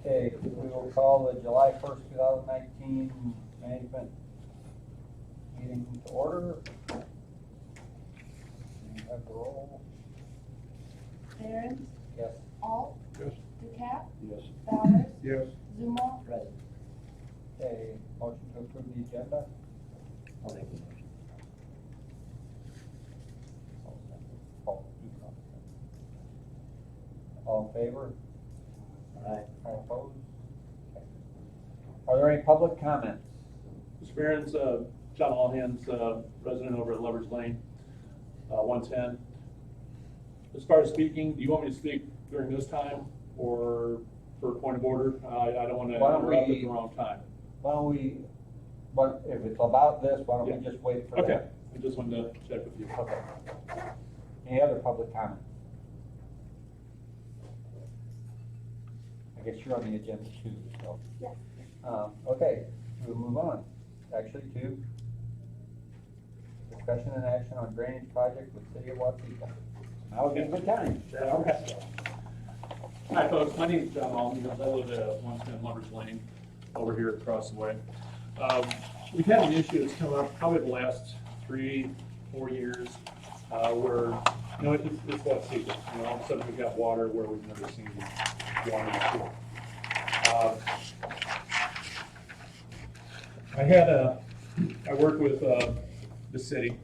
Okay, we will call the July 1st, 2019 management meeting to order. And have the roll. Aaron, Yes. Alt, Yes. DeCap, Yes. Bowers, Yes. Zuma, Right. Okay, motion to approve the agenda. I'll make the motion. All in favor? Aye. All opposed? Okay. Are there any public comments? Mr. Barron's, John Allhands, resident over at Lover's Lane, 110. As far as speaking, do you want me to speak during this time or for a point of order? I don't want to Why don't interrupt we- at the wrong time. Why don't we, what, if it's about this, why don't Yeah. we just wait for Okay, that? I just wanted to check with you. Okay. Any other public comment? I guess you're on the agenda too, so. Yes. Okay, we'll move on, actually, to discussion and action on drainage project with City of Waukesha. Now would be a good time. Okay. Hi folks, my name is John Allhands. I live at 110 Lover's Lane over here across the way. We've had an issue that's come up probably the last 3-4 years where, it's that secret. All of a sudden we've got water where we've never seen water before. I work with the city,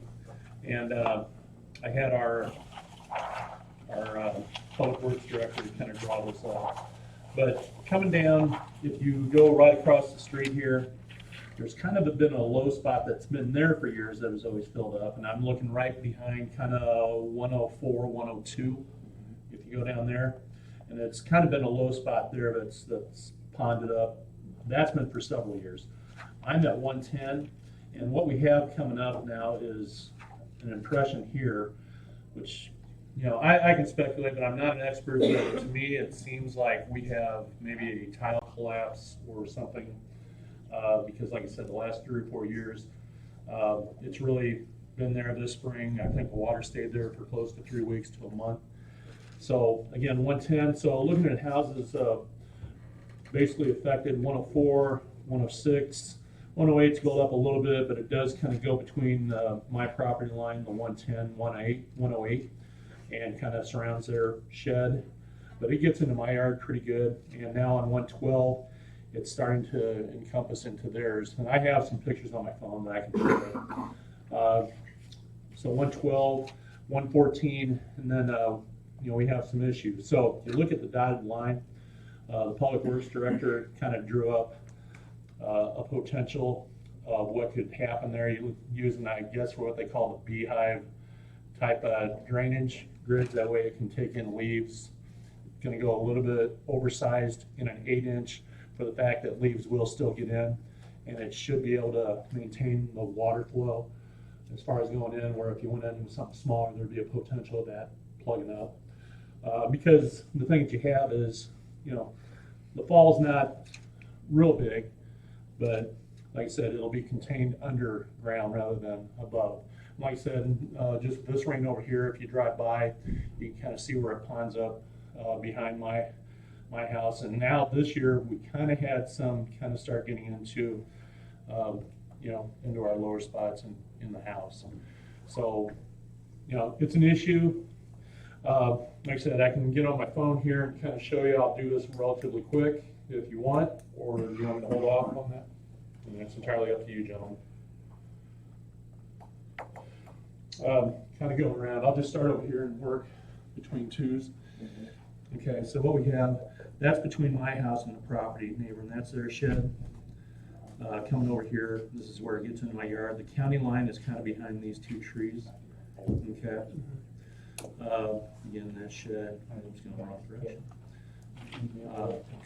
and I had our public works director kind of draw this up. But coming down, if you go right across the street here, there's kind of been a low spot that's been there for years that has always filled up, and I'm looking right behind kind of 104, 102, if you go down there. And it's kind of been a low spot there that's ponded up. That's been for several years. I'm at 110, and what we have coming up now is an impression here, which, I can speculate, but I'm not an expert, but to me, it seems like we have maybe a tile collapse or something, because like I said, the last 3 or 4 years, it's really been there this spring. I think the water stayed there for close to 3 weeks to a month. So again, 110, so looking at houses basically affected 104, 106, 108's go up a little bit, but it does kind of go between my property line, the 110, 108, and kind of surrounds their shed. But it gets into my yard pretty good, and now on 112, it's starting to encompass into theirs. And I have some pictures on my phone that I can show you. So 112, 114, and then we have some issues. So if you look at the dotted line, the Public Works Director kind of drew up a potential of what could happen there, using, I guess, for what they call the beehive type drainage grids. That way it can take in leaves. It's going to go a little bit oversized in an 8-inch for the fact that leaves will still get in, and it should be able to maintain the water flow as far as going in, where if you went in with something smaller, there'd be a potential of that plugging up. Because the thing that you have is, the fall's not real big, but like I said, it'll be contained underground rather than above. Like I said, just this rain over here, if you drive by, you can kind of see where it ponds up behind my house. And now this year, we kind of had some kind of start getting into, into our lower spots in the house. So, it's an issue. Like I said, I can get on my phone here and kind of show you. I'll do this relatively quick if you want, or do you want me to hold off on that? And that's entirely up to you, gentlemen. Kind of going around. I'll just start over here and work between twos. Okay, so what we have, that's between my house and the property neighbor, and that's their shed. Coming over here, this is where it gets into my yard. The county line is kind of behind these 2 trees. Okay. Again, that shed, I'm just going the wrong direction.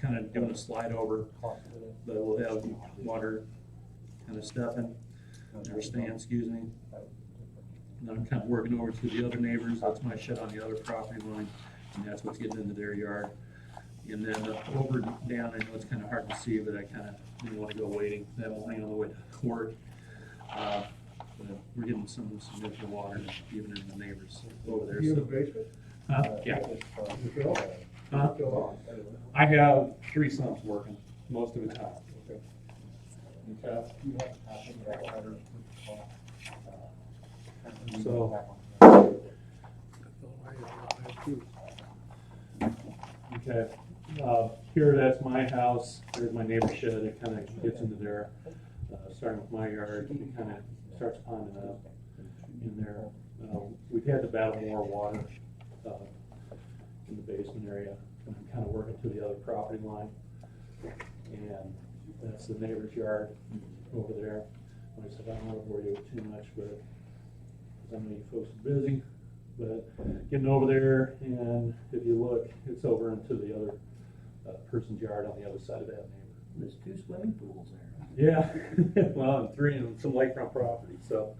Kind of doing a slide over, but we'll have water kind of stepping, or staying, excuse me. And I'm kind of working over to the other neighbors. That's my shed on the other property line, and that's what's getting into their yard. And then over down, I know it's kind of hard to see, but I kind of didn't want to go waiting that line on the way to work. But we're getting some significant water even in the neighbors over there. You have a So, basement? yeah. Is it all? Huh? I have 3 sons working most of the time. Okay. You have a copy of that letter? So- Okay, here, that's my house, there's my neighbor's shed, it kind of gets into there, starting with my yard, it kind of starts ponding up in there. We've had to battle more water, in the basement area, and I'm kind of working to the other property line. And that's the neighbor's yard over there. Like I said, I don't want to bore you with too much, but, because I know you folks are busy. But getting over there, and if you look, it's over into the other person's yard on the other side of that neighbor. There's 2 swimming pools there. Yeah, well, and 3 and some lakefront property, so.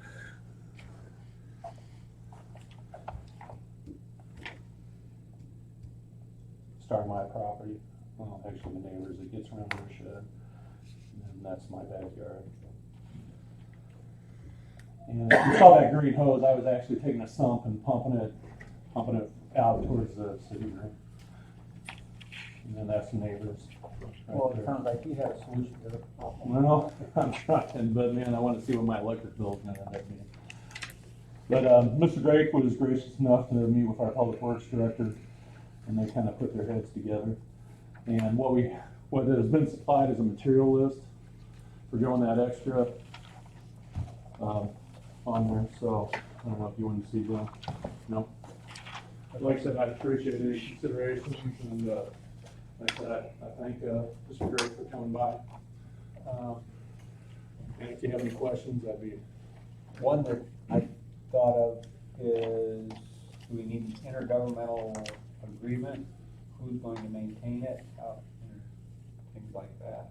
Start my property, well, actually the neighbors, it gets around their shed, and then that's my backyard. And if you saw that green hose, I was actually taking a sump and pumping it out towards the city room. And then that's the neighbors. right Well, it there. sounds like you have a solution to the problem. Well, I'm trying, but man, I want to see what my electric bill's gonna end up being. But, Mr. Drake was gracious enough to meet with our public works director, and they kind of put their heads together. And what has been supplied is a material list for doing that extra, on there, so, I don't know if you want to see that. No? Like I said, I appreciate any consideration, and, like I said, I thank, Mr. Drake for coming by. And if you have any questions, I'd be, One that I thought of is, do we need an intergovernmental agreement? Who's going to maintain it? Things like that.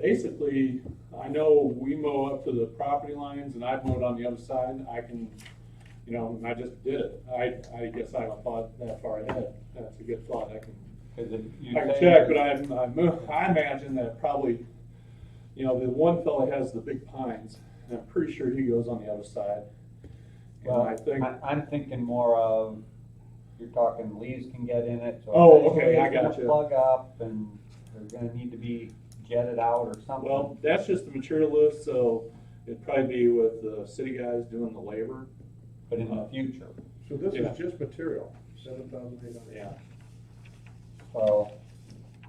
basically, I know we mow up to the property lines, and I've mowed on the other side. I can, and I just did it. I guess I haven't thought that far ahead. That's a good thought. I can check, but I imagine that probably, the one fella has the big pines, and I'm pretty sure he goes on the other side. And Well, I think, I'm thinking more of, you're talking leaves can get in it, so. Oh, okay, eventually I it's gonna gotcha. Plug up, and they're gonna need to be jetted out or something. well, that's just the material list, so it'd probably be with the city guys doing the labor. But in the future, So this Yeah. is just material, 7,800. Yeah. so,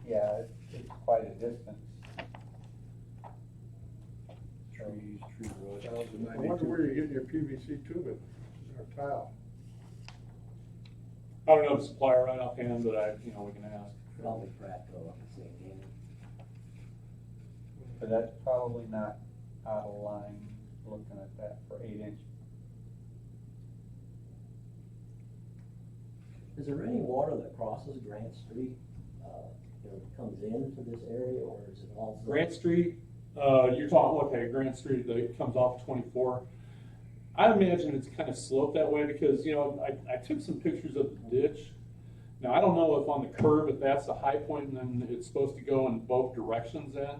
yeah, it's quite a distance. Tree roads. I wonder where you're getting your PVC tubing, or tile. I don't know the supplier right offhand, but we can ask. Probably Prattville, I'm thinking. But that's probably not out of line, looking at that for 8-inch. Is there any water that crosses Grant Street, comes into this area, or is it all? Grant Street, you're talking, okay, Grant Street that comes off 24. I imagine it's kind of sloped that way because, I took some pictures of the ditch. Now, I don't know if on the curve, if that's the high point, and then it's supposed to go in both directions then,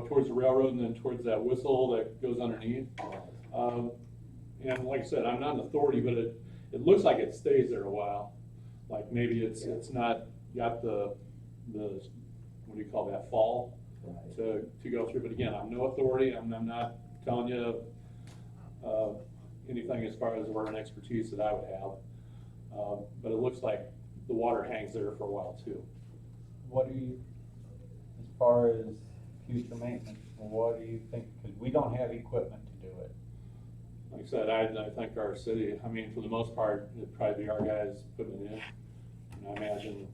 towards the railroad and then towards that whistle that goes underneath. And like I said, I'm not an authority, but it looks like it stays there a while. Like maybe it's not got the what do you call that, fall Right. to go through. But again, I'm no authority. I'm not telling you anything as far as where an expertise that I would have. But it looks like the water hangs there for a while too. What do you, as far as future maintenance, what do you think? Because we don't have equipment to do it. Like I said, I think our city, for the most part, it'd probably be our guys putting it in. And I imagine,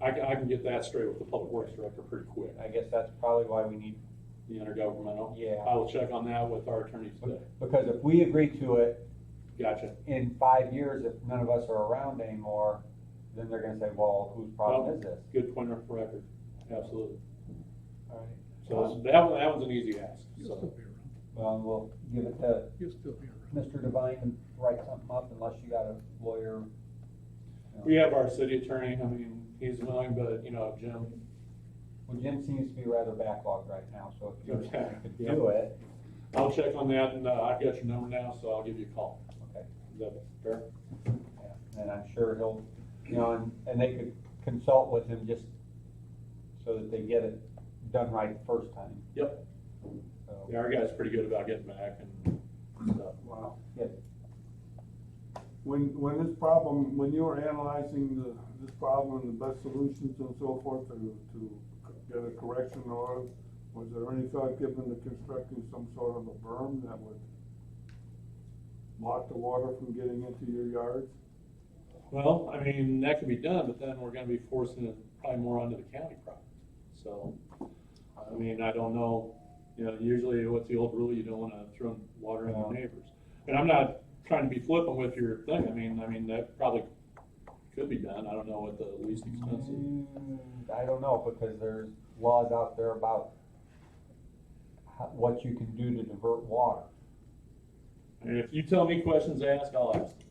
I can get that straight with the public works director pretty quick. I guess that's probably why we need, The intergovernmental. Yeah. I will check on that with our attorneys today. because if we agree to it, Gotcha. in 5 years, if none of us are around anymore, then they're gonna say, well, whose problem is this? Good point of record. Absolutely. All right. So that one's an easy ask. You'll still be around. Well, we'll give it to You'll still be around. Mr. Devine to write something up unless you got a lawyer. We have our city attorney. He's willing, but Jim. Well, Jim seems to be rather backlogged right now, so if you Okay. could Yep. do it, I'll check on that, and I've got your number now, so I'll give you a call. okay. Is that fair? Yeah, and I'm sure he'll you know, and they could consult with him just so that they get it done right the first time. Yep. So, Yeah, our guy's pretty good about getting back and stuff. Wow. yeah. When this problem, when you were analyzing this problem and the best solutions and so forth to get a correction or, was there any thought given to constructing some sort of a berm that would block the water from getting into your yards? Well, I mean, that could be done, but then we're gonna be forcing it probably more onto the county property. So, I mean, I don't know, you know, usually what's the old rule, you don't wanna throw water on your neighbors. And I'm not trying to be flippant with your thing, I mean, that probably could be done, I don't know what the least expensive. I don't know, because there's laws out there about what you can do to divert water. And if you tell me questions to ask, I'll ask them.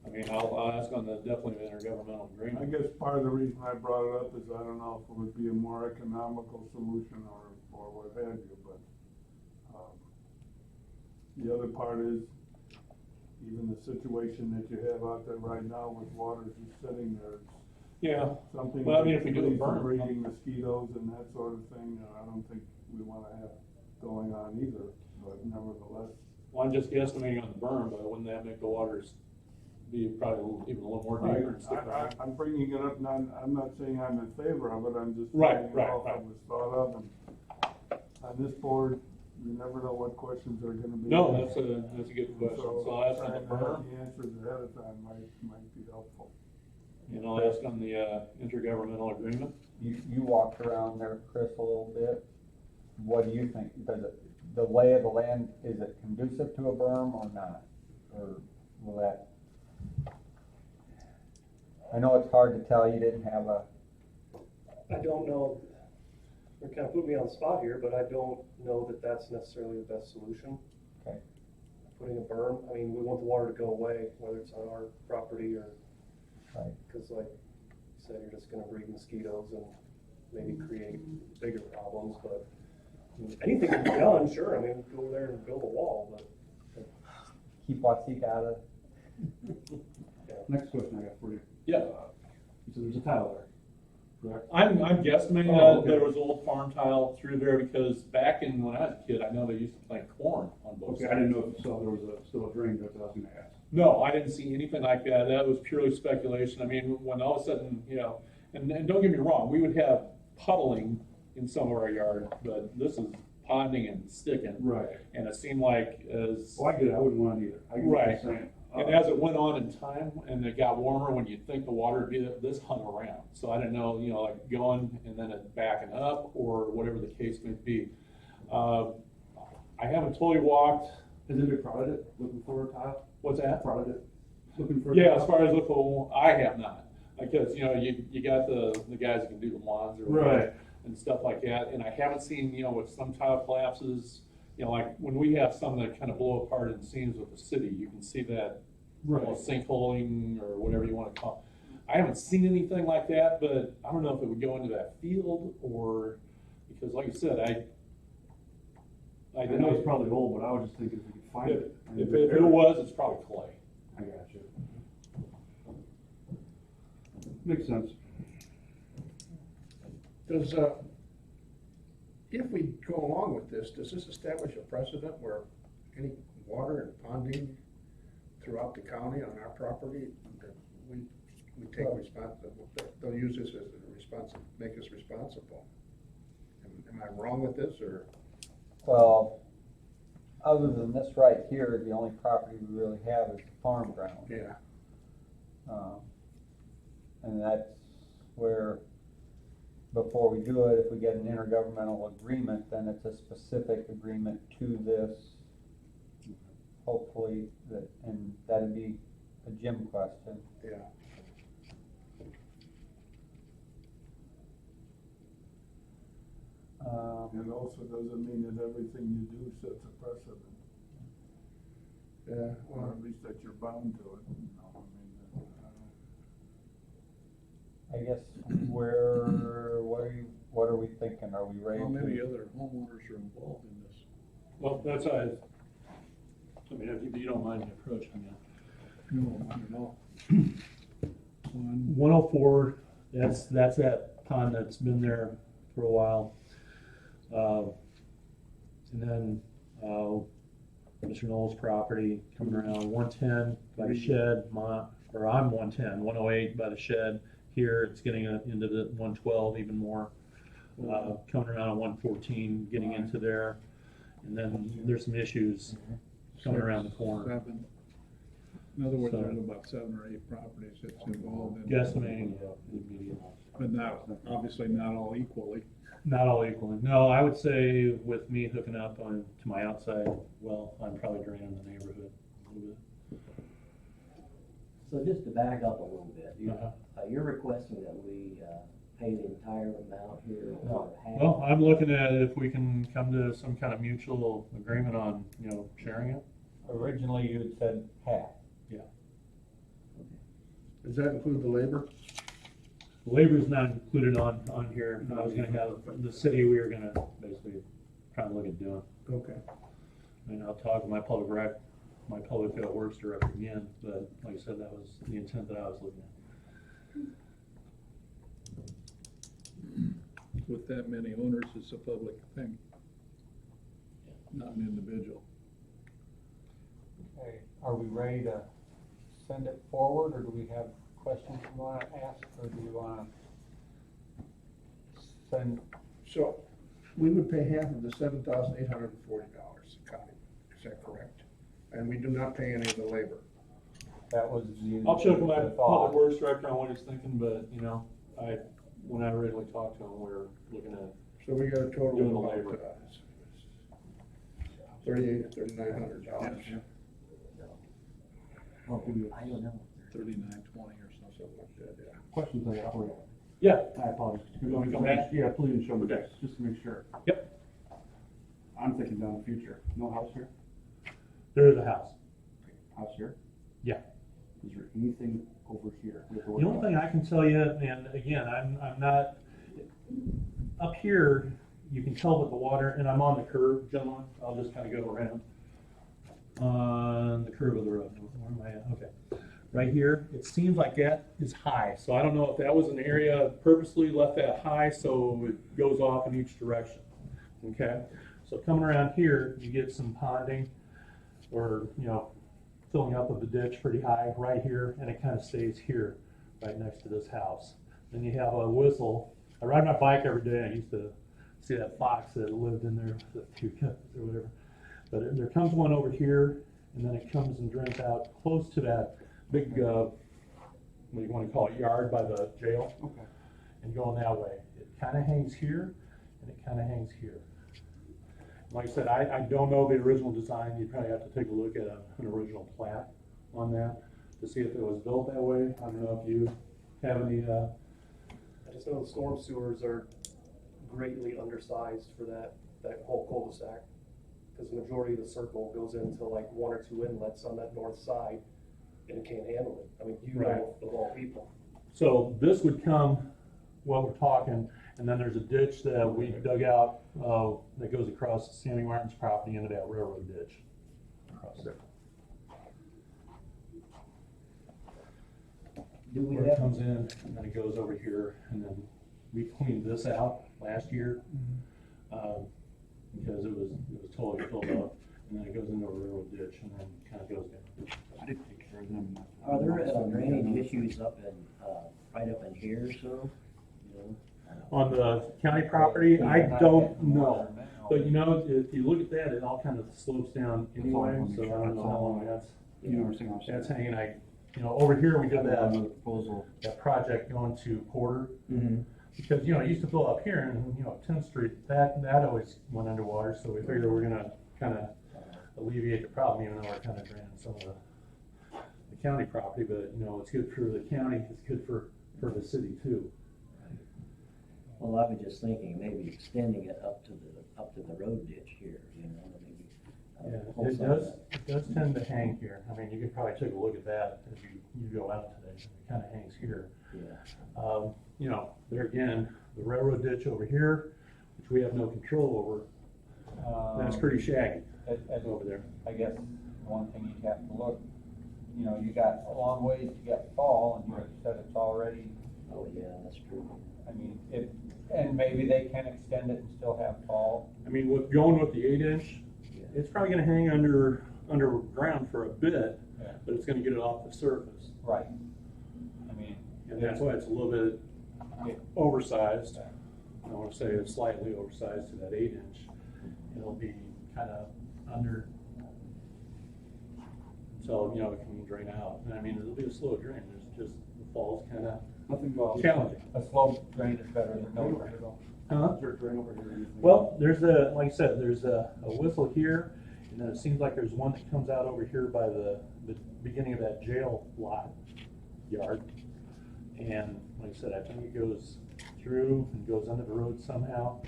I mean, I'll ask on the, definitely the intergovernmental I agreement. guess part of the reason I brought it up is I don't know if it would be a more economical solution or what have you, but, the other part is, even the situation that you have out there right now with water just sitting there, it's Yeah, something. Well, I mean, if we do a leads to berm, breeding mosquitoes and that sort of thing, I don't think we wanna have going on either, but nevertheless. well, I'm just guesstimating on the berm, but wouldn't that make the waters be probably even a little more deeper and stick around? I'm bringing it up, I'm not saying I'm in favor of it, I'm just. Right, saying right, how right. It was thought of, and on this board, you never know what questions are gonna be. No, asked. that's a good question, so I'll ask on the Trying to have berm, the answers ahead of time might be helpful. and I'll ask on the, intergovernmental agreement. You walked around there, Chris, a little bit. What do you think? The lay of the land, is it conducive to a berm or not? Or will that? I know it's hard to tell, you didn't have a, I don't know, you're kind of putting me on the spot here, but I don't know that that's necessarily the best solution. okay, Putting a berm, I mean, we want the water to go away, whether it's on our property or, right. because like you said, you're just gonna breed mosquitoes and maybe create bigger problems, but I mean, anything can be done, sure, I mean, go over there and build a wall, but Keep Watsika out of, Next question I got for you. Yeah. You said there's a tile there, correct? I'm guesstimating Oh, okay. there was old farm tile through there, because back in, when I was a kid, I know they used to plant corn on both sides. Okay, I didn't know if there was still a drain, that's what I was gonna ask. No, I didn't see anything like that. That was purely speculation. I mean, when all of a sudden, you know, and don't get me wrong, we would have puddling in some of our yard, but this is ponding and sticking. Right. And it seemed like as, Well, I get it, I wouldn't want it either. I get what you're Right. saying. and as it went on in time and it got warmer, when you'd think the water would be, this hung around. So I didn't know, you know, like going and then it backing up or whatever the case may be. I haven't totally walked, Has anybody prodded it, looking for a tile? what's that? Prodded it, looking for a Yeah, tile? as far as with the, I have not, because, you know, you got the guys that can do the lawns or whatever, Right. and stuff like that, and I haven't seen, you know, with some tile collapses, you know, like when we have some that kind of blow apart in seams with the city, you can see that, you know, Right. sinkholing or whatever you wanna call it. I haven't seen anything like that, but I don't know if it would go into that field or, because like I said, I know it's probably old, but I was just thinking if we could find it. and if repair it was, it's probably clay. I got you. Makes sense. Does, if we go along with this, does this establish a precedent where any water and ponding throughout the county on our property, that we take responsible, they'll use this as make us responsible? Am I wrong with this, or? well, other than this right here, the only property we really have is the farm ground. Yeah. And that's where, before we do it, if we get an intergovernmental agreement, then it's a specific agreement to this. Hopefully, and that'd be a Jim question. Yeah. And also doesn't mean that everything you do sets a precedent, Yeah, or well, at least that you're bound to it, you know, I mean, I guess what are we thinking? Are we ready How many to? other homeowners are involved in this? Well, that's, I mean, if you don't mind the approach, I mean. No, I don't know. one. 104, that's that pond that's been there for a while. And then, Mr. Knoll's property coming around 110 by the shed, I'm 110, 108 by the shed. Here, it's getting into the 112 even more. Coming around on 114, getting into there. And then there's some issues coming around the corner. 7. In other words, So- there's about 7 or 8 properties that's involved in. Guesstimating, immediate. But not, obviously not all equally. Not all equally. No, I would say with me hooking up to my outside well, I'm probably draining the neighborhood a little bit. So just to back up a little bit, Uh-huh. you're requesting that we pay the entire amount here or half? Well, I'm looking at if we can come to some kind of mutual agreement on, sharing it. Originally, you had said half. Does that include the labor? Labor's not included on here. I was gonna have, the city, we were gonna basically try and look at doing. Okay. And I'll talk with my public works director again, but like I said, that was the intent that I was looking at. With that many owners, it's a public thing, not an individual. Okay, are we ready to send it forward, or do we have questions you wanna ask, or do you wanna send, So we would pay half of the $7,840, the county, is that correct? And we do not pay any of the labor. that was the. I'll check with my the thought. public works director on what he's thinking, but, when I originally talked to him, we were looking at, So we got a total Doing the of labor. about $3,800 to $3,900. Well, I don't know. 3920 or something. Something like that, yeah. Question for the operator. yeah, I apologize. You want me to come back? Yeah, please show me Okay. this, just to make sure. Yep. I'm thinking down the future. No house here? there is a house. House here? Yeah. Is there anything over here? We have to worry The only about? thing I can tell you, and again, I'm not, up here, you can tell with the water, and I'm on the curve, gentlemen, I'll just kind of go around. On the curve of the road, where am I at? Okay. Right here, it seems like that is high, so I don't know if that was an area purposely left that high so it goes off in each direction. Okay, so coming around here, you get some ponding, or, filling up of the ditch pretty high right here, and it kind of stays here, right next to this house. Then you have a whistle. I ride my bike every day. I used to see that fox that lived in there, the two cats or whatever. But there comes one over here, and then it comes and drains out close to that big, what do you want to call it, yard by the jail, Okay. and going that way. It kind of hangs here, and it kind of hangs here. Like I said, I don't know the original design. You'd probably have to take a look at an original plat on that to see if it was built that way. I don't know if you have any, I just know the storm sewers are greatly undersized for that whole cul-de-sac. Because the majority of the circle goes into like 1 or 2 inlets on that north side, and it can't handle it. I mean, Right. know of all people. so this would come, what we're talking, and then there's a ditch that we dug out, that goes across Sammy Martin's property into that railroad ditch. Across there. Do we Where it have, comes in, and then it goes over here, and then we cleaned this out last year, because it was totally filled up, and then it goes into a railroad ditch, and then kind of goes down. I did take care of them. are there drainage issues up in, right up in here, so? On the county property, I don't know, but if you look at that, it all kind of slopes down anyway, so I don't know how long that's You know, everything else. That's hanging. Over here, we did Another that proposal. project going to Porter, Mm-hmm. because, it used to fill up here, and, 10th Street, that always went underwater, so we figured we're gonna kind of alleviate the problem, even though we're kind of draining some of the county property, but, it's good for the county, it's good for the city too. Well, I was just thinking maybe extending it up to the road ditch here, maybe. Yeah, pull it some of does, it does tend to hang here. I mean, you could probably take a look at that as you go out today. It kind of hangs here. that, Yeah. There again, the railroad ditch over here, which we have no control over, that's pretty shaggy As over there. I guess one thing you'd have to look, you you got a long ways to get fall, and you said it's already, Oh, yeah, that's true. I mean, and maybe they can extend it and still have fall. I mean, going with the 8-inch, it's probably gonna hang underground for a bit, Yeah. but it's gonna get it off the surface. Right. I mean, And that's why it's a little bit oversized. I wanna say it's slightly oversized to that 8-inch. It'll be kinda under, so, you know, it can drain out. And I mean, it'll be a slow drain, it's just, the fall's kinda challenging. a slow drain is better than no drain. Huh? Is there a drain over here? Well, there's like I said, there's a whistle here, and then it seems like there's one that comes out over here by the beginning of that jail lot yard. And like I said, I think it goes through and goes under the road somehow.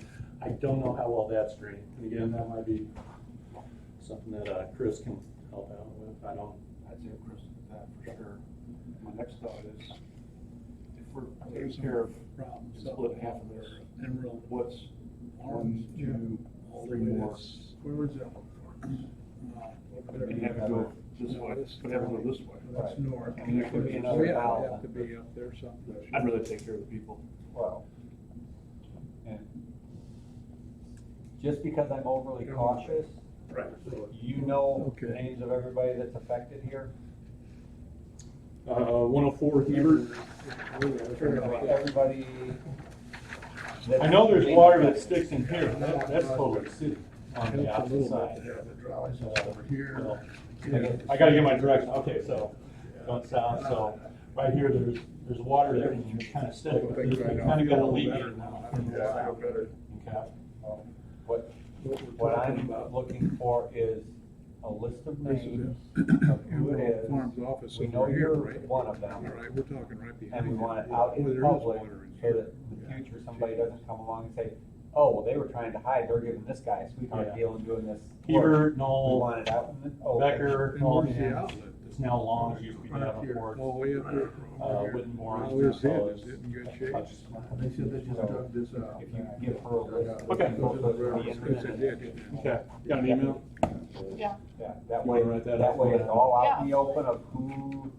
I don't know how well that's drained. And again, that might be something that Chris can help out with. I don't. I'd say Chris did that for sure. My next thought is, if we're taking care of, Problem. split half of this, Emerald. what's one, Yeah. two, All the three way more? that's- Where was that one? And have it go this way, but have it go this way. That's north. And there could be Oh, another yeah, valve. it'd have to be up there something. I'd rather take care of the people. Well, and just because I'm overly cautious, Right. you know the Okay. names of everybody that's affected here? 104 Hebert. Everybody. that's- I know there's water that sticks in here. That's totally city on the Helps a opposite little bit side. to have the trolleys over here. Well, I gotta get my direction. Okay, so going south, so right here, there's water that can kind of stick, but Things it's I know. kind of got a Feel leak better in now. now. I feel better. Okay. What, What we're what talking I'm about. looking for is a list of This is names it. of who it Emerald is. Farms office We over know here, you're right? one of All them, right, we're talking right behind. and we it. want it out Oh, in there is public, water in so here. that in the Yeah. future, somebody doesn't come along and say, oh, well, they were trying to hide, they're giving this guy a sweetheart Yeah. deal and doing this. work. Hebert, We Knoll, want it out in the open. Becker, And all where's the hands. outlet? It's now Long's, used to be Right here. Davenport. All the way up here. Whittemore. How is so it? it's- Is it in good shape? Touch. They said they just dug this out. If you give her a list. Okay. go to the Yes, they internet. did. Okay, got an email? Yeah, Yeah, that You way, wanna write that that up? way it's all out in the Yeah. open of who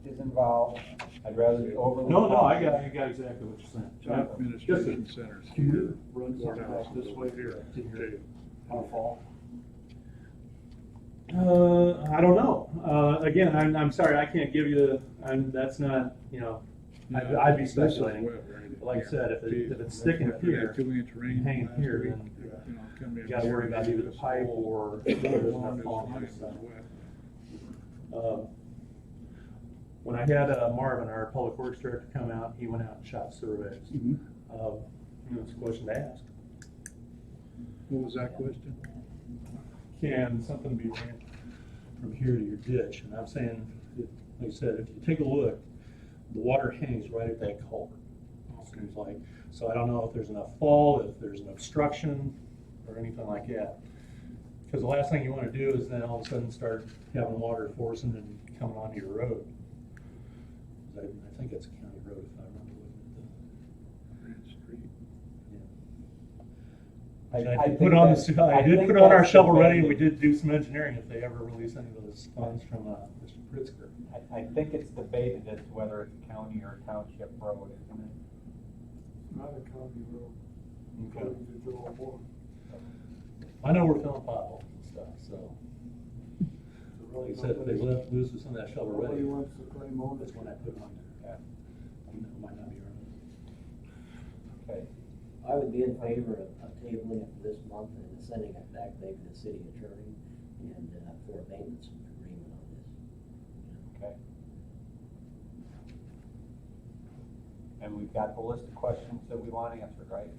is involved. I'd rather be overly. No, I cautious. got exactly what you're saying. Job administration centers. Here, run something out this way here, To here. on fall. I don't know. Again, I'm sorry, I can't give you, that's not, you know, I'd be This is speculating. wet right in But like I here. sain if Geez, it's sticking we had here, 2-inch rain hanging last here, week. then You know, come in you gotta worry about either the this pipe whole or there's enough lawn is falling on lined this side. with wet. When I had Marvin, our public works director, come out, he went out and shot surveys. Mhm. It's a question to ask. What was that question? Can something be ran from here to your ditch? And I'm saying, like I said, if you take a look, the water hangs right at that culvert. It seems like, so I don't know if there's enough fall, if there's an obstruction or anything like that. Because the last thing you want to do is then all of a sudden start having water forcing and coming onto your road. I think it's a county road if I remember looking Grant Street. at the. I I did think put on that's- the, I I did think put on our that's shovel ready, and we debated. did do some engineering if they ever release any of those funds from Mr. Pritzker. I think it's debated as to whether it's a county or a township road, isn't it? Not a county road, Okay. according to Joel Moore. I know we're filling potholes and stuff, so. Like I said, if they lose some of that shovel ready, Nobody wants to claim ownership. that's when I put it on there. It might not be right. Okay, I would be in favor of tabling it for this month and sending it back maybe to the city attorney and for a maintenance agreement on this. okay. And we've got the list of questions that we want answered, right?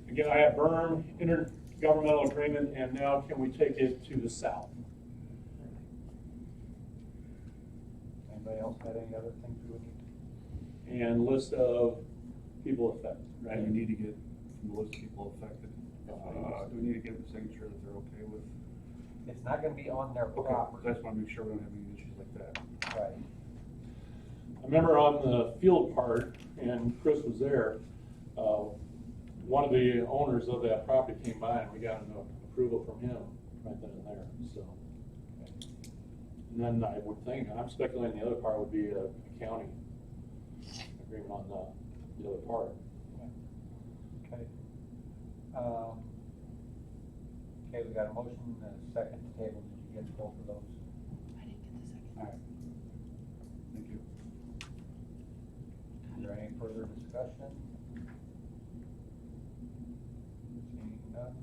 Again, I have berm, intergovernmental agreement, and now can we take it to the south? Anybody else had any other things we would need? And list of people affected, right? And we need to get from the list of people affected, do we need to get the signature that they're okay with? It's not gonna be on their Okay, property, I just wanna make sure we don't have any issues like that. right? I remember on the field part, and Chris was there, one of the owners of that property came by and we got an approval from him right then and there, so. And then I would think, I'm speculating the other part would be a county agreement on the other part. Okay. Okay, we got a motion and a second to table. Did you get both of those? I didn't get the second. All right. Thank you. Is there any further discussion? Seeing none.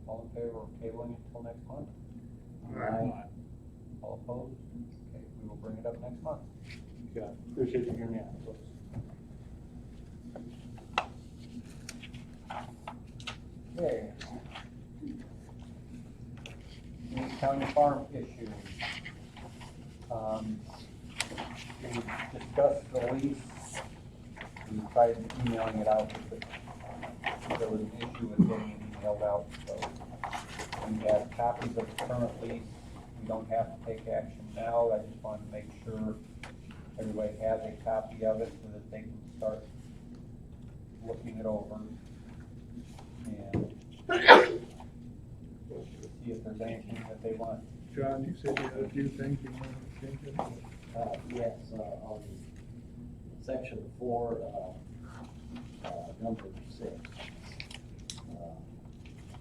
All in favor of tabling it until next month? Aye. All opposed? Okay, we will bring it up next month. Yeah, appreciate you hearing me out. Okay. New county farm issue. We discussed the lease. We tried emailing it out, but there was an issue with getting it emailed out, so we have copies of the current lease. We don't have to take action now. I just want to make sure everybody has a copy of it so that they can start looking it over. And see if there's anything that they want. John, you said you had a few things you wanted to change in? Yes, on section 4, number 6.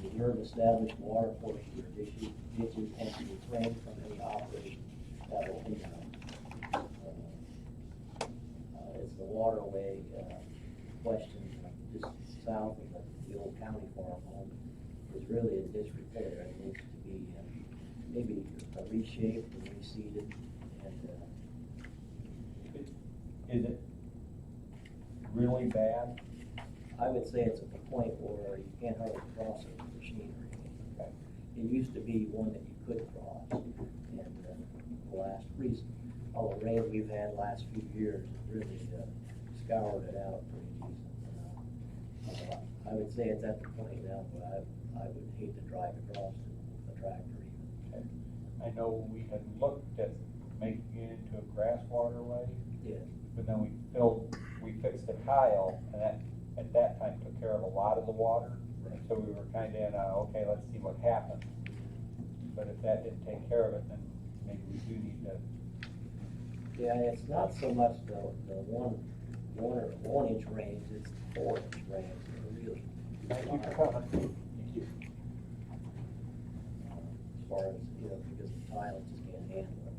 Reserve established water portion or ditches and to refrain from any operation that will hinder them. It's the waterway question just south of the old county farm home is really in disrepair. It needs to be maybe reshaped and reseeded. And Is it really bad? I would say it's at the point where you can't hardly cross it with machinery. Okay. It used to be one that you could cross, and the last recent, all the rain we've had last few years has really scoured it out pretty decent. I would say it's at the point now, but I would hate to drive across it with a tractor even. Okay. I know we had looked at making it into a grass waterway, Yeah. but then we fixed the tile, and that, at that time, took care of a lot of the water. And so we were kind of in, okay, let's see what happens. But if that didn't take care of it, then maybe we do need to. Yeah, it's not so much the 1 inch rains, it's 4 inch rains, they're really. Thank you for coming. Thank you. As far as, because the tile just can't handle it.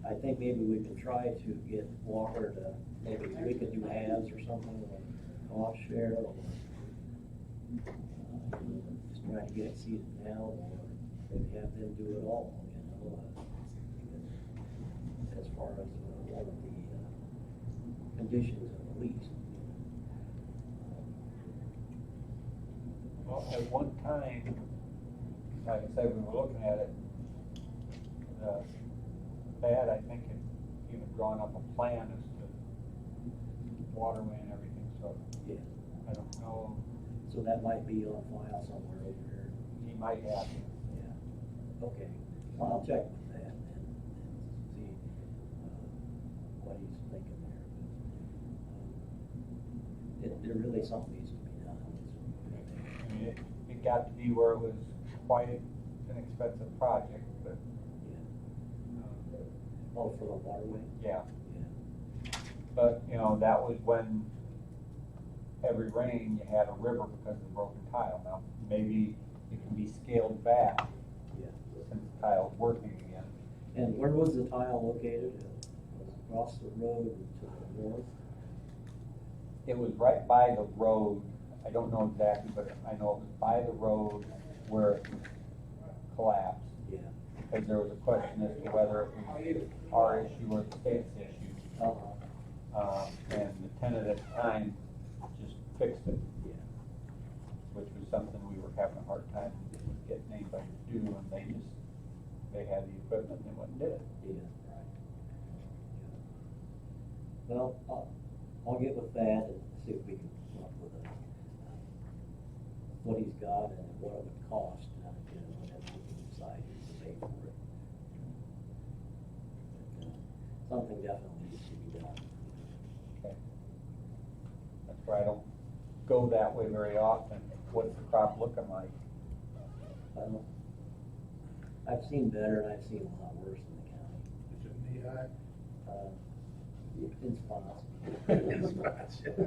I think maybe we can try to get Walker to, maybe we could do halves or something, or cost share, or just try to get it seated now, or maybe have them do it all, as far as one of the conditions of the lease. Well, at one time, like I said, we were looking at it, Thad, I think, had even drawn up a plan as to waterway and everything, so Yeah, I don't know, so that might be on file somewhere over here. he might have. Yeah, okay, well, I'll check with that and see what he's thinking there. There really something needs to be done. I mean, it got to be where it was quite an expensive project, but, Oh, for the waterway? yeah. Yeah. But, that was when every rain you had a river because of the broken tile. Now, maybe it can be scaled back Yeah. since the tile's working again. And where was the tile located? Was it across the road to the north? It was right by the road. I don't know exactly, but I know it was by the road where it collapsed. Yeah. Because there was a question as to whether it was our issue or the state's issue. And the tenant at the time just fixed it, Yeah. which was something we were having a hard time with getting anybody to do, and they had the equipment and went and did it. Yeah, right. Well, I'll get with that and see if we can come up with what he's got and what it would cost, and then we can decide who to pay for it. But, something definitely needs to be done. Okay. That's why I don't go that way very often. what's the crop looking like? I've seen better and I've seen a lot worse in the county. Is it knee high? In spots. In spots, yeah.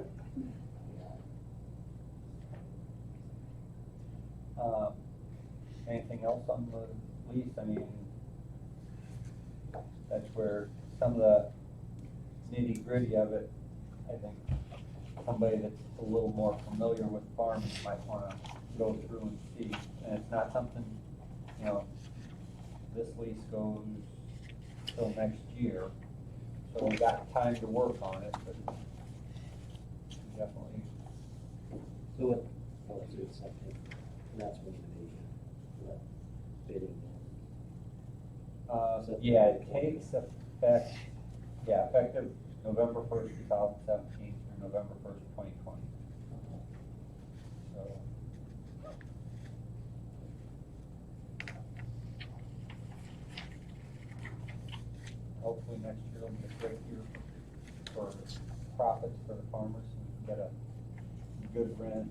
Anything else on the lease? I mean, that's where some of the nitty gritty of it, I think somebody that's a little more familiar with farming might wanna go through and see. And it's not something, you know, this lease goes till next year, so we got time to work on it, but definitely. So what, oh, so it's something, and that's when the bidding. Yeah, it takes effect, yeah, effective November 1st, 2017 through November 1st, 2020. So. Hopefully next year will be a great year for profits for the farmers and get a good rent.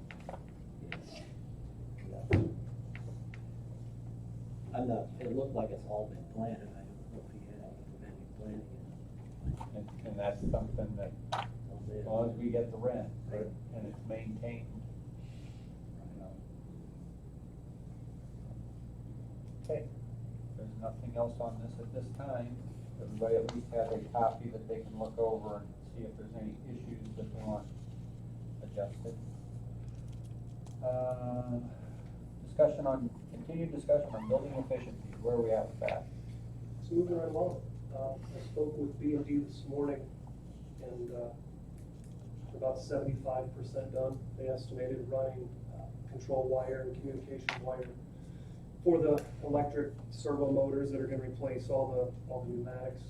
I'm not, it looked like it's all been planted, I don't know if he had any preventive planting. And that's something that, as long as we get the rent, and it's maintained, you know. Okay, there's nothing else on this at this time. Everybody at least has a copy that they can look over and see if there's any issues that they want adjusted. Continued discussion on building efficiency, where are we at with that? It's moving right along. I spoke with B&D this morning, and they're about 75% done. They estimated running control wire and communication wire for the electric servo motors that are gonna replace all the pneumatics.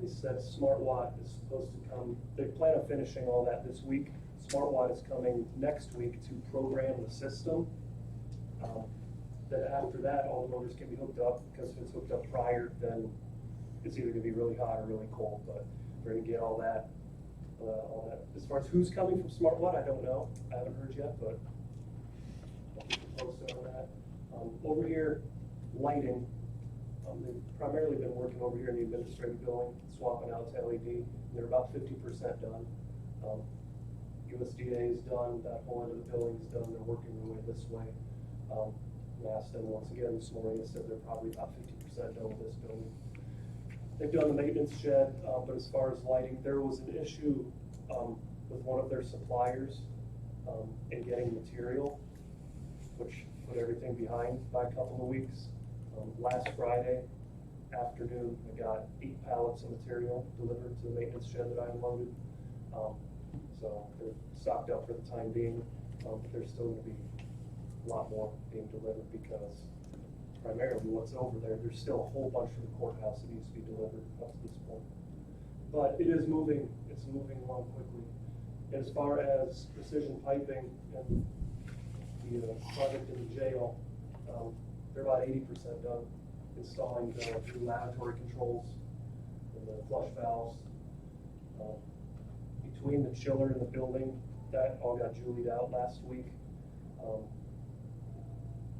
They said SmartWatt is supposed to come, they plan on finishing all that this week. SmartWatt is coming next week to program the system. Then after that, all the motors can be hooked up, because if it's hooked up prior, then it's either gonna be really hot or really cold, but we're gonna get all that. As far as who's coming from SmartWatt, I don't know. I haven't heard yet, but I'll keep you posted on that. Over here, lighting, they've primarily been working over here in the administrative building, swapping out to LED. They're about 50% done. USDA is done, that whole end of the building is done, they're working their way this way. I asked them once again this morning, they said they're probably about 50% done with this building. They've done the maintenance shed, but as far as lighting, there was an issue with one of their suppliers in getting material, which put everything behind by a couple of weeks. Last Friday afternoon, I got 8 pallets of material delivered to the maintenance shed that I unloaded. So they're stocked up for the time being, but there's still going to be a lot more being delivered, because primarily what's over there, there's still a whole bunch for the courthouse that needs to be delivered up to this point. But it is moving, it's moving along quickly. And as far as precision piping and the project in the jail, they're about 80% done installing the new lavatory controls and the flush valves. Between the chiller and the building, that all got julied out last week.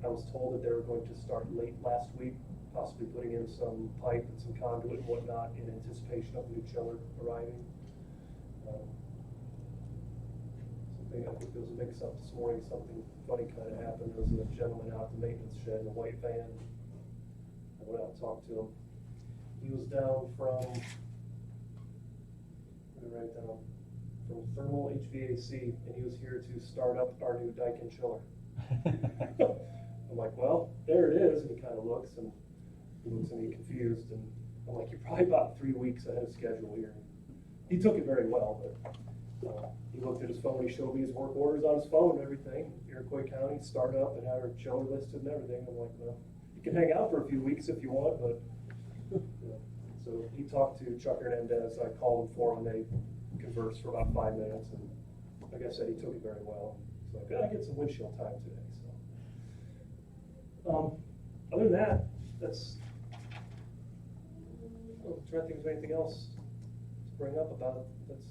I was told that they were going to start late last week, possibly putting in some pipe and some conduit and whatnot in anticipation of the new chiller arriving. I think there was a mix-up this morning, something funny kind of happened. There was a gentleman out at the maintenance shed in a white van. I went out and talked to him. He was down from, right down, from Thermal HVAC, and he was here to start up our new Daikin chiller. I'm like, well, there it is, and he kind of looks, and he looks at me confused, and I'm like, you're probably about 3 weeks ahead of schedule here. He took it very well, but he looked at his phone, he showed me his work orders on his phone and everything, Iroquois County, start up and have our chiller listed and everything. I'm like, well, you can hang out for a few weeks if you want, but, you know. So he talked to Chuck Hernandez, I called him for him, they conversed for about 5 minutes, and like I said, he took it very well. So I gotta get some windshield time today, so. Other than that, that's, I'm trying to think of anything else to bring up about, that's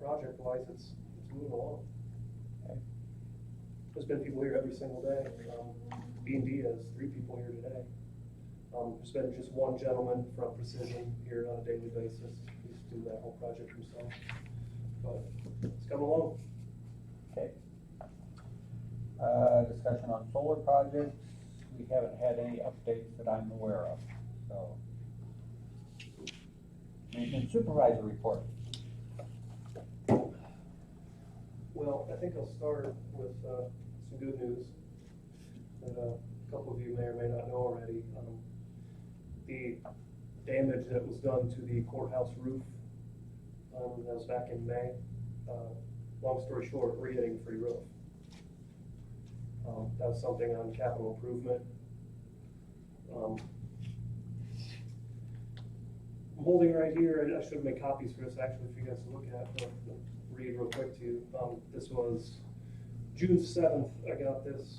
project-wise, it's moving along. Okay. There's been people here every single day. B&D has 3 people here today. There's been just one gentleman from Precision here on a daily basis. He's doing that whole project himself. But it's coming along. Okay. Discussion on solar projects, we haven't had any updates that I'm aware of, so. Maintenance supervisor report. Well, I think I'll start with some good news that a couple of you may or may not know already. The damage that was done to the courthouse roof, that was back in May. Long story short, we're getting free roof. That was something on capital improvement. I'm holding right here, I should have made copies for this actually for you guys to look at, but I'll read real quick to you. This was June 7th, I got this.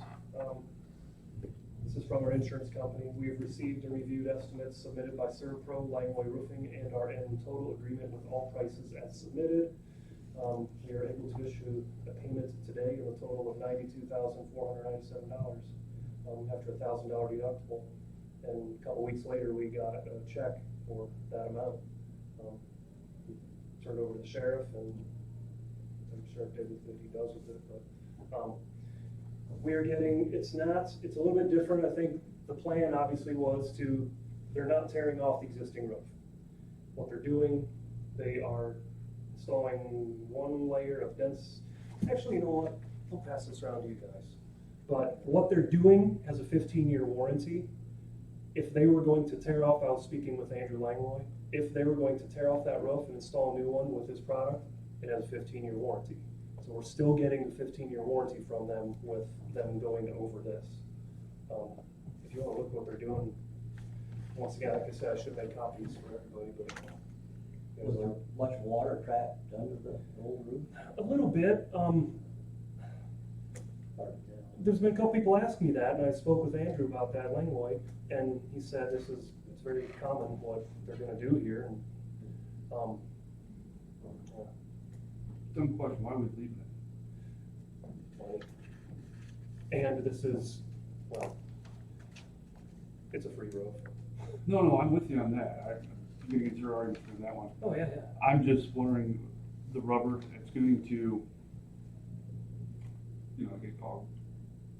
This is from our insurance company. We have received and reviewed estimates submitted by Servpro, Langway Roofing, and are in total agreement with all prices as submitted. We are able to issue a payment today in a total of $92,497 after a $1,000 deductible. And a couple weeks later, we got a check for that amount. Turned over to the sheriff, and I'm sure did what he does with it. But we're getting, it's a little bit different. I think the plan obviously was they're not tearing off the existing roof. What they're doing, they are installing one layer of dense, actually, you know what? I'll pass this around to you guys. But what they're doing has a 15-year warranty. If they were going to tear off, I was speaking with Andrew Langloy, if they were going to tear off that roof and install a new one with his product, it has a 15-year warranty. So we're still getting the 15-year warranty from them with them going over this. If you want to look what they're doing, once again, like I said, I should have made copies for everybody, but. Was there much water trapped under the old roof? A little bit. Hard to tell. There's been a couple people asking me that, and I spoke with Andrew about that, Langloy, and he said it's very common what they're gonna do here, and, Dumb question, why are we leaving it? and this is, well, it's a free roof. No, I'm with you on that. I'm gonna get your argument for that one. Oh, yeah. I'm just wondering, the rubber, it's going to, get called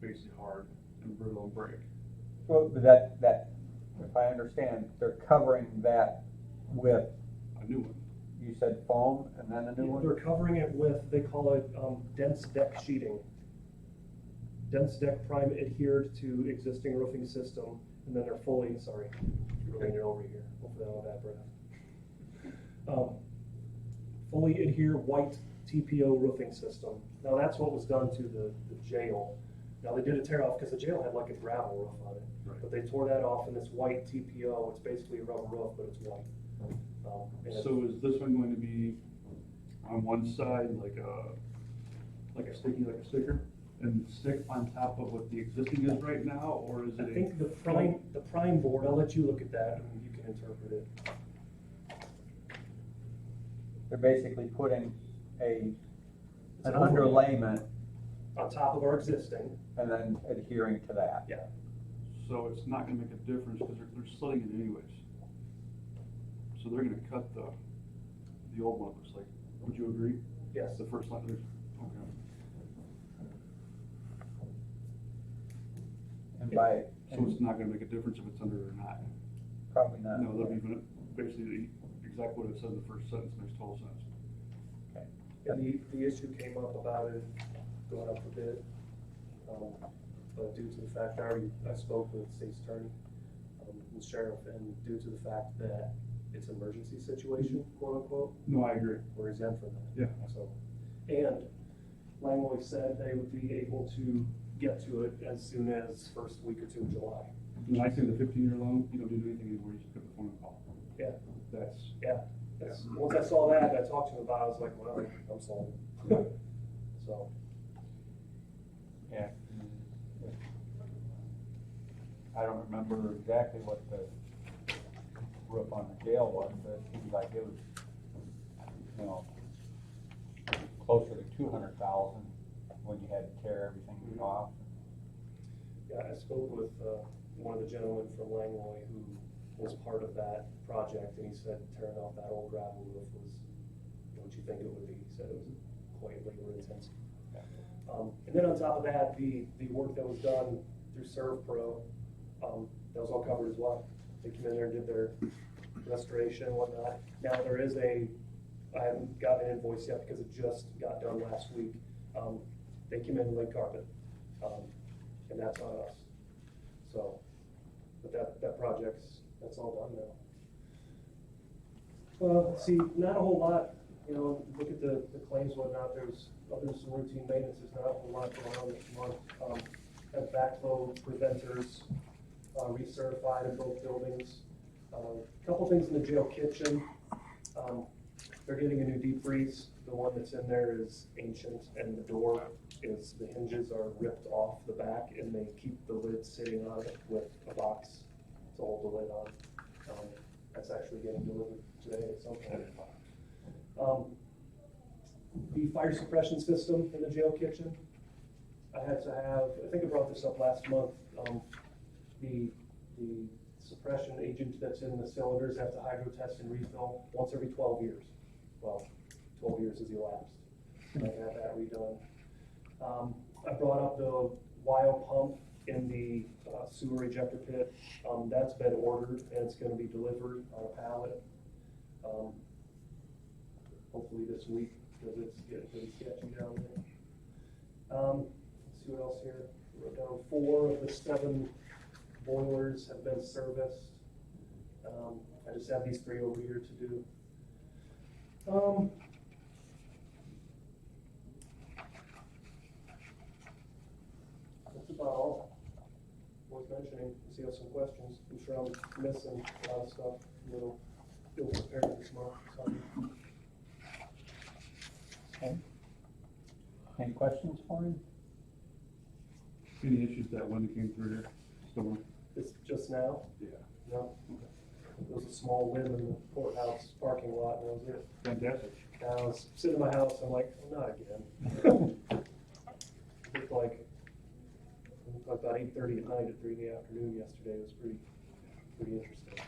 basically hard and brittle and break. Well, that, if I understand, they're covering that with, A new one. you said foam and then a new one? They're covering it with, they call it, dense deck sheeting. Dense deck prime adhered to existing roofing system, and then they're fully, sorry, rolling it over here, hopefully I don't have bad breath. Fully adhere white TPO roofing system. Now that's what was done to the jail. Now they did a tear off because the jail had like a gravel roof on it. Right. But they tore that off and this white TPO, it's basically a rubber roof, but it's white. And So is this one going to be on one side like a sticker, and stick on top of what the existing is right now, or is it? I think the prime board, I'll let you look at that and you can interpret it. They're basically putting an It's underlayment on top of our existing. and then adhering to that. Yeah. So it's not gonna make a difference because they're slitting it anyways. So they're gonna cut the old one, looks like. Would you agree? Yes. The first line, okay. And by, So it's not gonna make a difference if it's under or not? probably not. No, they'll be basically exactly what it said in the first sentence, makes total sense. Okay. And the issue came up about it going up for bid. But due to the fact, I spoke with the state's attorney, the sheriff, and due to the fact that it's an emergency situation, quote unquote, No, I agree. we're exempt from that. Yeah. So, and Langlois said they would be able to get to it as soon as first week or two of July. When I say the 15-year loan, you don't do anything anymore, you just pick up the phone and call. Yeah. That's, Once I saw that, I talked to him about it, I was like, well, I'm sold. So, Yeah. I don't remember exactly what the roof on the jail was, but it seemed like it was, closer to 200,000 when you had to tear everything off. Yeah, I spoke with one of the gentlemen from Langley who was part of that project, and he said tearing off that old gravel roof was what you think it would be. He said it was quite labor intensive. And then on top of that, the work that was done through ServPro, that was all covered as well. They came in there and did their restoration and whatnot. Now there is I haven't gotten an invoice yet because it just got done last week. They came in and laid carpet, and that's on us. So, but that project's, that's all done now. Let's see, not a whole lot, you know, look at the claims, whatnot, there's some routine maintenance, there's not a whole lot going on this month. Have backflow preventers, recertified in both buildings. Couple things in the jail kitchen. They're getting a new deep freeze. The one that's in there is ancient, and the hinges are ripped off the back, and they keep the lid sitting on it with a box to hold the lid on. That's actually getting delivered today at some point. The fire suppression system in the jail kitchen, I had to have, I think I brought this up last month, the suppression agent that's in the cylinders have to hydro test and refill once every 12 years. Well, 12 years has elapsed. I had that redone. I brought up the WIO pump in the sewer ejector pit. That's been ordered and it's going to be delivered on a pallet. Hopefully this week, because it's getting pretty sketchy down there. Let's see what else here. I wrote down 4 of the 7 boilers have been serviced. I just have these 3 over here to do. That's about all worth mentioning. See, you have some questions. I'm sure I'm missing a lot of stuff. A little ill prepared this month. Sorry. Okay. Any questions for him? Any issues that when it came through here? Storm? It's just now? Yeah. No. There was a small limb in the courthouse parking lot, and that was it. Fantastic. And I was sitting in my house, I'm like, oh, not again. It looked like about 8:30 at night at 3 in the afternoon yesterday. It was pretty interesting.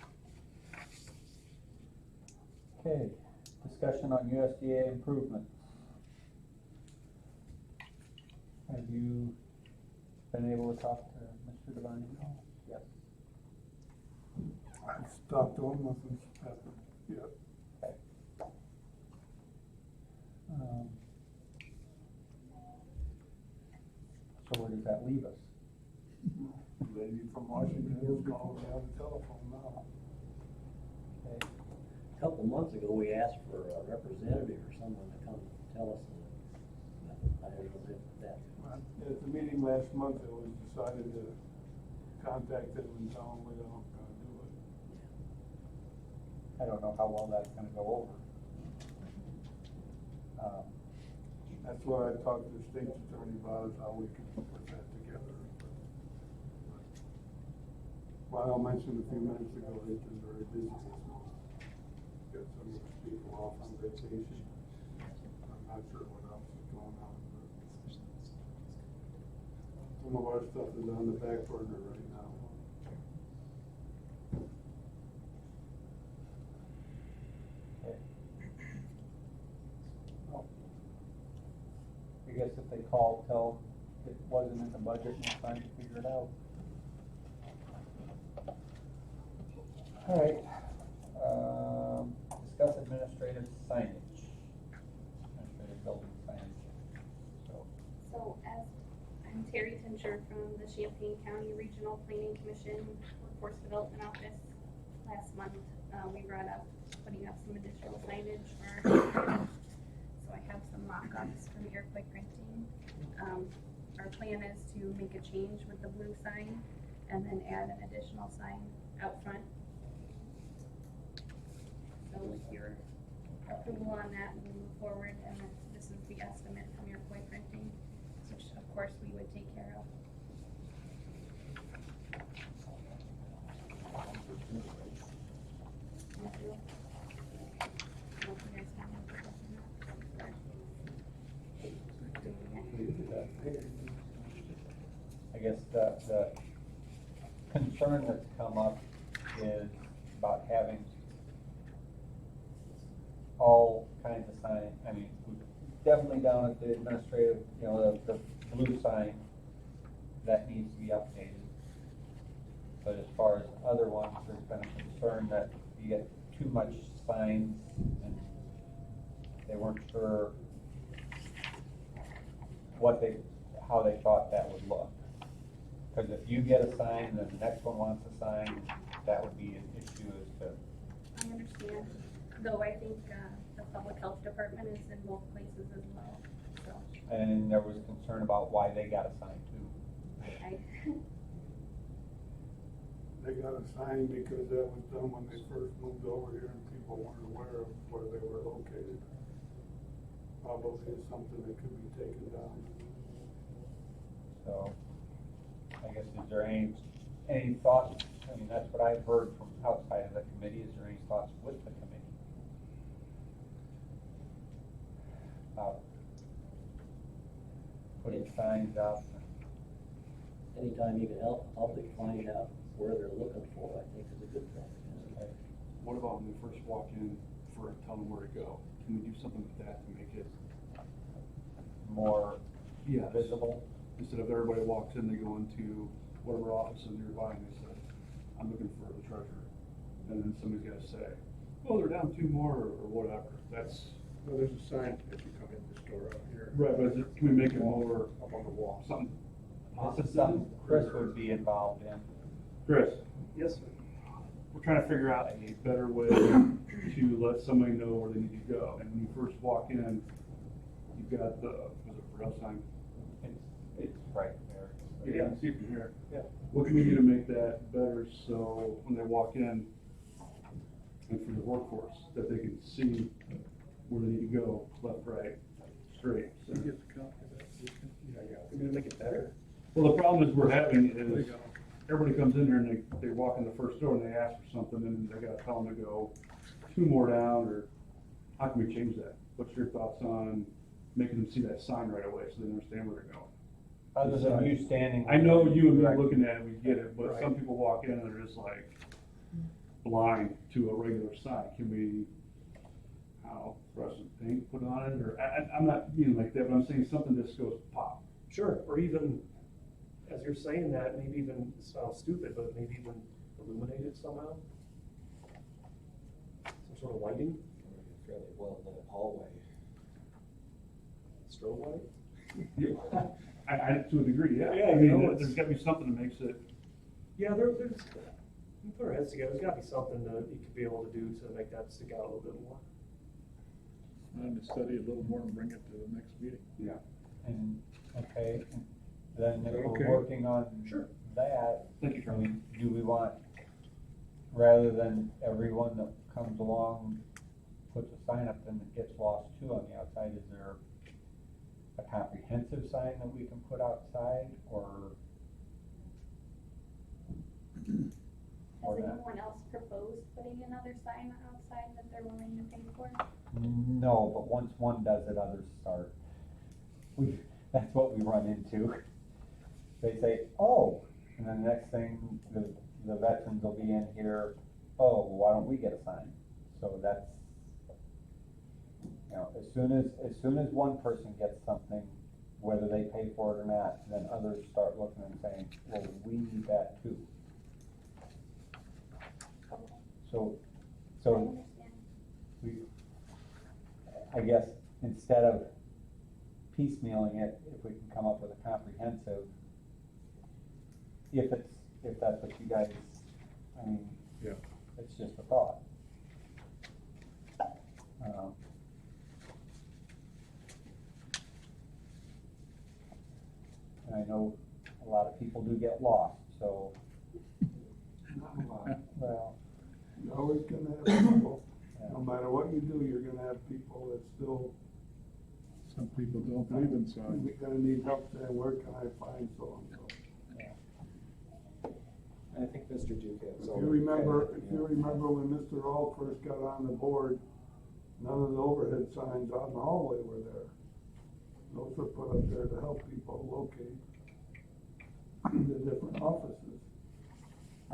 Okay, discussion on USDA improvements. Have you been able to talk to Mr. Devine? Yes. I stopped on, nothing's happened yet. So where does that leave us? Lady from Washington is calling me on the telephone now. Okay. A couple months ago, we asked for a representative or someone to come tell us, I don't know if that. At the meeting last month, it was decided to contact them and tell them we don't do it. I don't know how well that's gonna go over. That's why I talked to the state's attorney about it, how we can put that together. Well, I mentioned a few minutes ago, they've been very busy this month. Got some of the people off on vacation. I'm not sure what else is going on. But some of our stuff is on the back burner right now. Okay. Well, I guess if they call, tell them it wasn't in the budget and we're trying to figure it out. All right, discuss administrative signage, administrative building signage. So as I'm Terry Tincher from the Champaign County Regional Planning Commission Workforce Development Office. Last month, we brought up putting up some additional signage for our so I have some mock-ups from Iroquois Printing. Our plan is to make a change with the blue sign and then add an additional sign out front. So with your approval on that, we'll move forward, and then this is the estimate from Iroquois Printing, which of course we would take care of. Thank you. I don't know if you guys have any questions. guess the concern that's come up is about having all kinds of signs. I mean, definitely down at the administrative, you know, the blue sign, that needs to be updated. But as far as other ones, there's been a concern that you get too much signs and they weren't sure how they thought that would look. Because if you get a sign and then the next one wants a sign, that would be an issue as to. I understand, though I think, the public health department is in both places as well, so. And there was concern about why they got a sign too. I, They got a sign because that was done when they first moved over here and people weren't aware of where they were located. Probably is something that could be taken down. So, I guess, is there any thoughts? I mean, that's what I've heard from outside of the committee. Is there any thoughts with the committee? Putting signs up. Anytime you can help the public find out where they're looking for, I think is a good thing. Okay. What about when they first walk in for tell them where to go? Can we do something with that to make it More Yes. visible? Instead of everybody walks in, they go into whatever office is nearby and they say, I'm looking for the treasurer. And then somebody's gotta say, well, they're down two more or whatever. That's. Well, there's a sign as you come in this door out here. Right, but can we make it more, Up on the wall. something? This is something Chris would be involved in. Chris, Yes, sir. we're trying to figure out a better way to let somebody know where they need to go. And when you first walk in, you've got the, was it braille sign? It's right there. Yeah, I can see it from here. Yeah. What can we do to make that better so when they walk in and for the workforce, that they can see where they need to go, left, right, straight? So- You get the copy of that, you can- We're gonna make it better. Well, the problem is we're having There you is, go. everybody comes in here and they walk in the first door and they ask for something and they gotta tell them to go two more down, or how can we change that? What's your thoughts on making them see that sign right away so they understand where they're going? Other than you standing. I know you and me Right. looking at it, we get it, but Right. some people walk in and they're just like blind to a regular sign. Can we, throw some paint, put on it, or, I'm not being like that, but I'm saying something just goes pop. Sure, or even, as you're saying that, maybe even, it sounds stupid, but maybe even illuminate it somehow? Some sort of lighting, Fairly well lit hallway. strobe light? To a degree, yeah. Yeah, I you mean, know, there's it's- gotta be something that makes it, Yeah, there's, we put our heads together, there's gotta be something that you could be able to do to make that stick out a little bit more. And to study a little more and bring it to the next meeting. yeah. And, okay, then if Okay. we're working on Sure. that, Thank you, I Charlie. mean, do we want, rather than everyone that comes along puts a sign up and it gets lost too on the outside, is there a comprehensive sign that we can put outside, or? Or has not? anyone else proposed putting another sign outside that they're willing to pay for? No, but once one does it, others start. That's what we run into. They say, oh, and then the next thing, the veterans will be in here, oh, why don't we get a sign? So that's, you know, as soon as one person gets something, whether they pay for it or not, then others start looking and saying, well, we need that too. Okay, So, I so understand. I guess instead of piecemealing it, if we can come up with a comprehensive, if that's what you guys, I mean, Yeah. it's just a thought. And I know a lot of people do get lost, so, well, You're always gonna have people, yeah. no matter what you do, you're gonna have people that still, Some people don't believe in signs. you're gonna need help saying, where can I find so-and-so? I think Mr. Duke has. If you remember when Mr. All first got on the board, none of the overhead signs out in the hallway were there. Those were put up there to help people locate.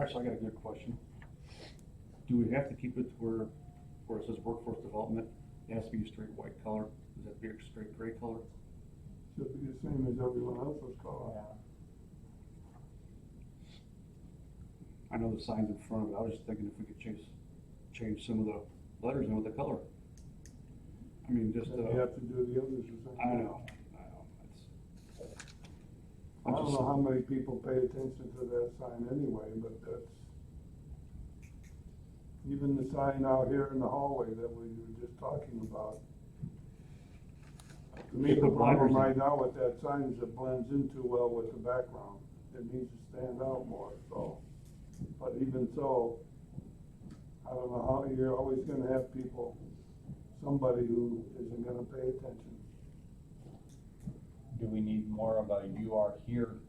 Actually, I got a good question. Do we have to keep it to where it says workforce development, it has to be a straight white color? Does that be a straight gray color? Should be the same as everyone else's color. I know the sign's in front of it, I was just thinking if we could change some of the letters in with the color. I mean, just, You have to do the others the same. I know. I don't know how many people pay attention to that sign anyway, but that's, even the sign out here in the hallway that we were just talking about. To me, the Put blinders problem in. right now with that sign is it blends in too well with the background. It needs to stand out more, so. But even so, I don't know how, you're always gonna have people, somebody who isn't gonna pay attention. Do we need more of a "you are here"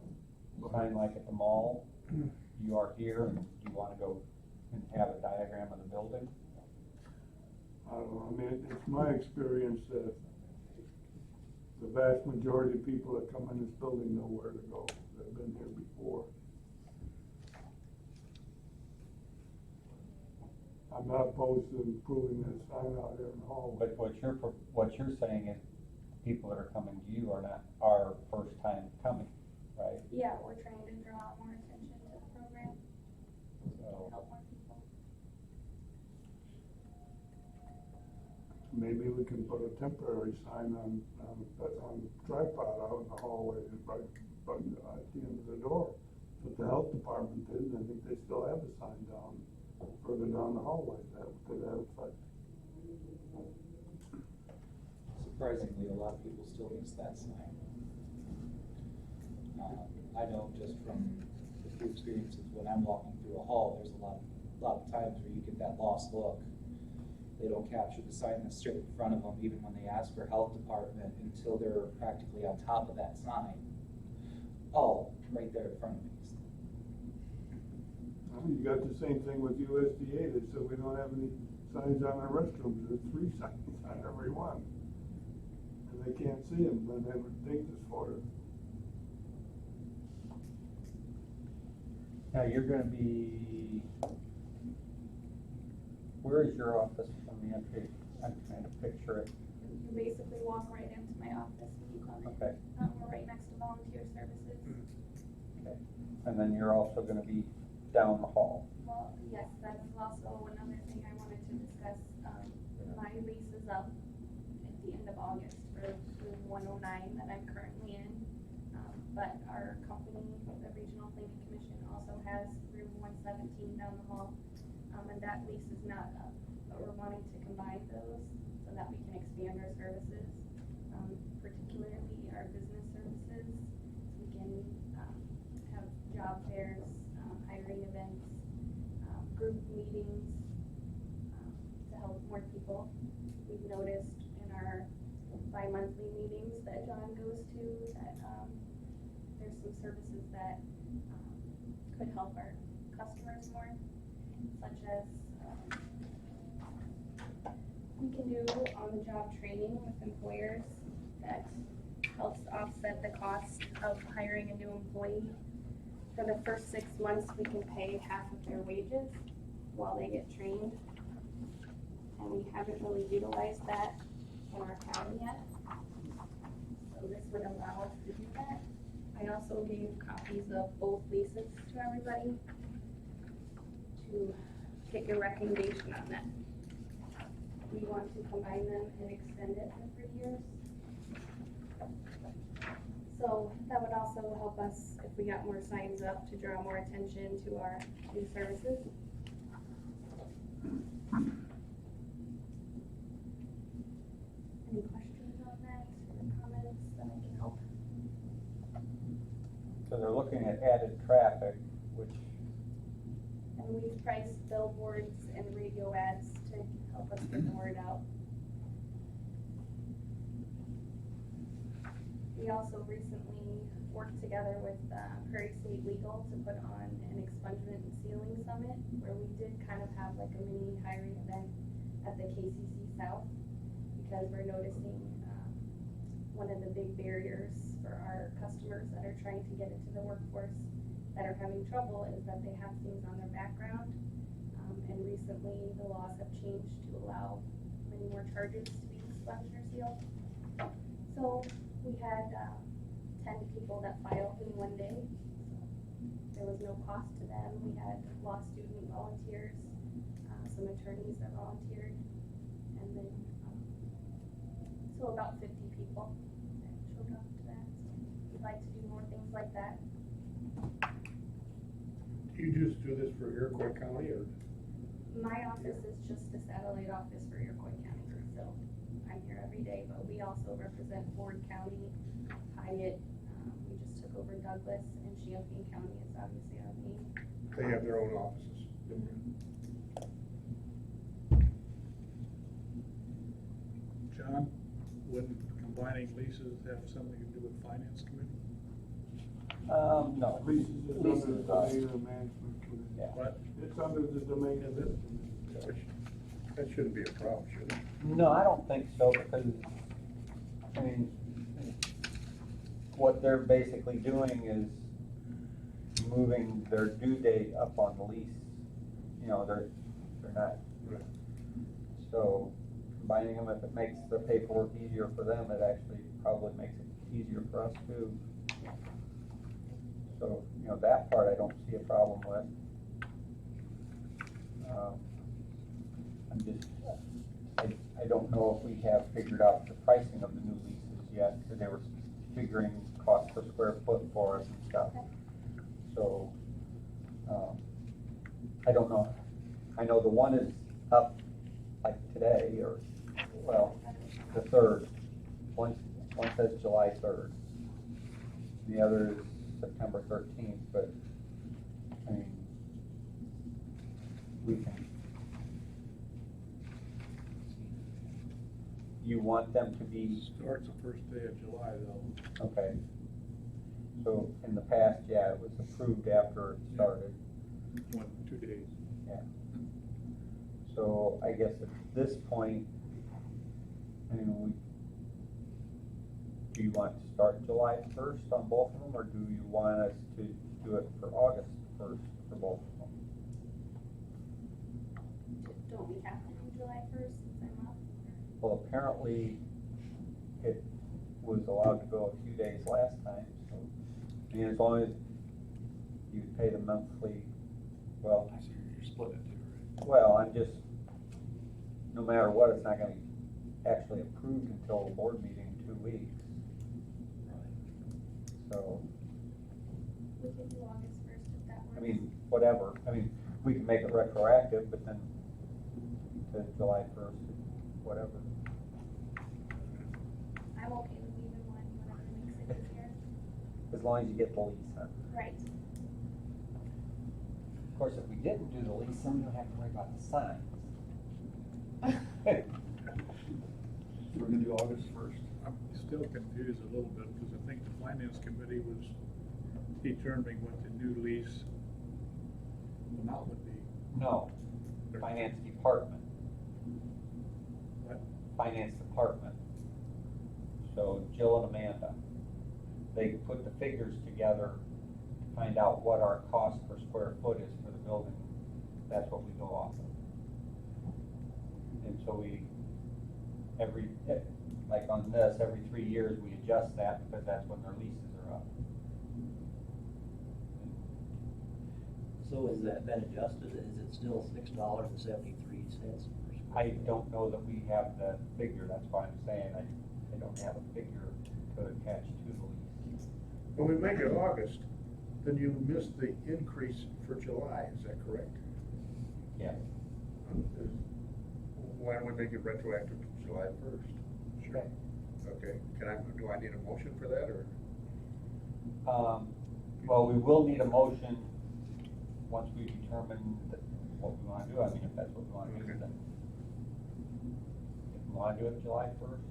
sign like at the mall? You are here, and do you wanna go and have a diagram of the building? I don't know, I mean, it's my experience that the vast majority of people that come in this building know where to go. They've been here before. I'm not opposed to improving that sign out here in the hall. But what you're saying is people that are coming to you are first time coming, right? Yeah, we're trying to draw more attention to the program, So, help more people. Maybe we can put a temporary sign on tripod out in the hallway, right at the end of the door. But the health department did, and I think they still have a sign further down the hallway to that effect. Surprisingly, a lot of people still miss that sign. I know just from the few experiences when I'm walking through a hall, there's a lot of times where you get that lost look. They don't capture the sign that's straight in front of them, even when they ask for health department, until they're practically on top of that sign. Oh, right there in front of me. You got the same thing with USDA, they said we don't have any signs on our restrooms, there's 3 signs on every one. And they can't see them, then they would take this for it. now you're gonna be, where is your office from the entry? I'm trying to picture it. You basically walk right into my office when you come in. Okay. We're right next to volunteer services. Okay. And then you're also gonna be down the hall. Well, yes, that's also another thing I wanted to discuss. My lease is up at the end of August for room 109 that I'm currently in. But our company, the Regional Planning Commission, also has room 117 down the hall. And that lease is not up, but we're wanting to combine those so that we can expand our services, particularly our business services. So we can have job fairs, hiring events, group meetings, to help more people. We've noticed in our bi-monthly meetings that John goes to that there's some services that could help our customers more, such as we can do on-the-job training with employers that helps offset the cost of hiring a new employee. For the first 6 months, we can pay half of their wages while they get trained. And we haven't really utilized that in our county yet. So this would allow us to do that. I also gave copies of both leases to everybody to get your recommendation on that. We want to combine them and extend it for 3 years. So that would also help us if we got more signs up to draw more attention to our new services. Any questions on that or comments that I can help? So they're looking at added traffic, which, And we've priced billboards and radio ads to help us get the word out. We also recently worked together with Prairie State Legal to put on an expungement and sealing summit where we did kind of have like a mini hiring event at the KCC South because we're noticing one of the big barriers for our customers that are trying to get into the workforce that are having trouble is that they have things on their background. And recently, the laws have changed to allow many more charges to be expunged or sealed. So we had 10 people that filed in one day. There was no cost to them. We had law student volunteers, some attorneys that volunteered, and then so about 50 people that showed up to that. So we'd like to do more things like that. Do you just do this for Iroquois County, or? My office is just a satellite office for Iroquois County, so I'm here every day, but we also represent Ford County, Hyatt, we just took over Douglas, and Champaign County is obviously our main. They have their own offices. John, wouldn't combining leases have something to do with finance committee? No. Leases is under Leases, the domain of management committee. Yeah. What? It's under the domain of this committee. That shouldn't be a problem, should it? No, I don't think so, because, I mean, what they're basically doing is moving their due date up on the lease. You know, they're not. So combining them, if it makes the paperwork easier for them, it actually probably makes it easier for us too. So, you know, that part I don't see a problem with. I'm just, I don't know if we have figured out the pricing of the new leases yet, because they were figuring cost per square foot for us and stuff. So, I don't know. I know the one is up like today, or, well, the 3rd. One says July 3rd. The other is September 13th, but, I mean, we can. You want them to be, Starts the first day of July though. okay. So in the past, yeah, it was approved after it started. 2 days. Yeah. So I guess at this point, I mean, do you want to start July 1st on both of them, or do you want us to do it for August 1st for both of them? Don't we have to do July 1st since I'm up? Well, apparently it was allowed to go a few days last time, so, I mean, as long as you pay the monthly, well, I see you're splitting it too, well, I'm just, no matter what, it's not gonna be actually approved until the board meeting in 2 weeks. So, We could do August 1st if that works. I mean, whatever, I mean, we can make it retroactive, but then to July 1st, whatever. I'm okay with either one, whatever makes it easier. As long as you get the lease in. Right. Of course, if we didn't do the lease, then we don't have to worry about the signs. We're gonna do August 1st. I'm still confused a little bit because I think the finance committee was determining what the new lease amount would be. No, finance department. What? Finance department. So Jill and Amanda, they put the figures together to find out what our cost per square foot is for the building. That's what we go off of. And so we, like on this, every 3 years, we adjust that because that's when their leases are up. So has that been adjusted? Is it still $6.73 per square I foot? don't know that we have the figure, that's why I'm saying I don't have a figure to attach to the lease. When we make it August, then you miss the increase for July, is that correct? Yeah. Why don't we make it retroactive to July 1st? Sure. Okay, do I need a motion for that, or? Well, we will need a motion once we determine what we wanna do, I mean, if that's what we wanna do, Okay. then. If we wanna do it July 1st.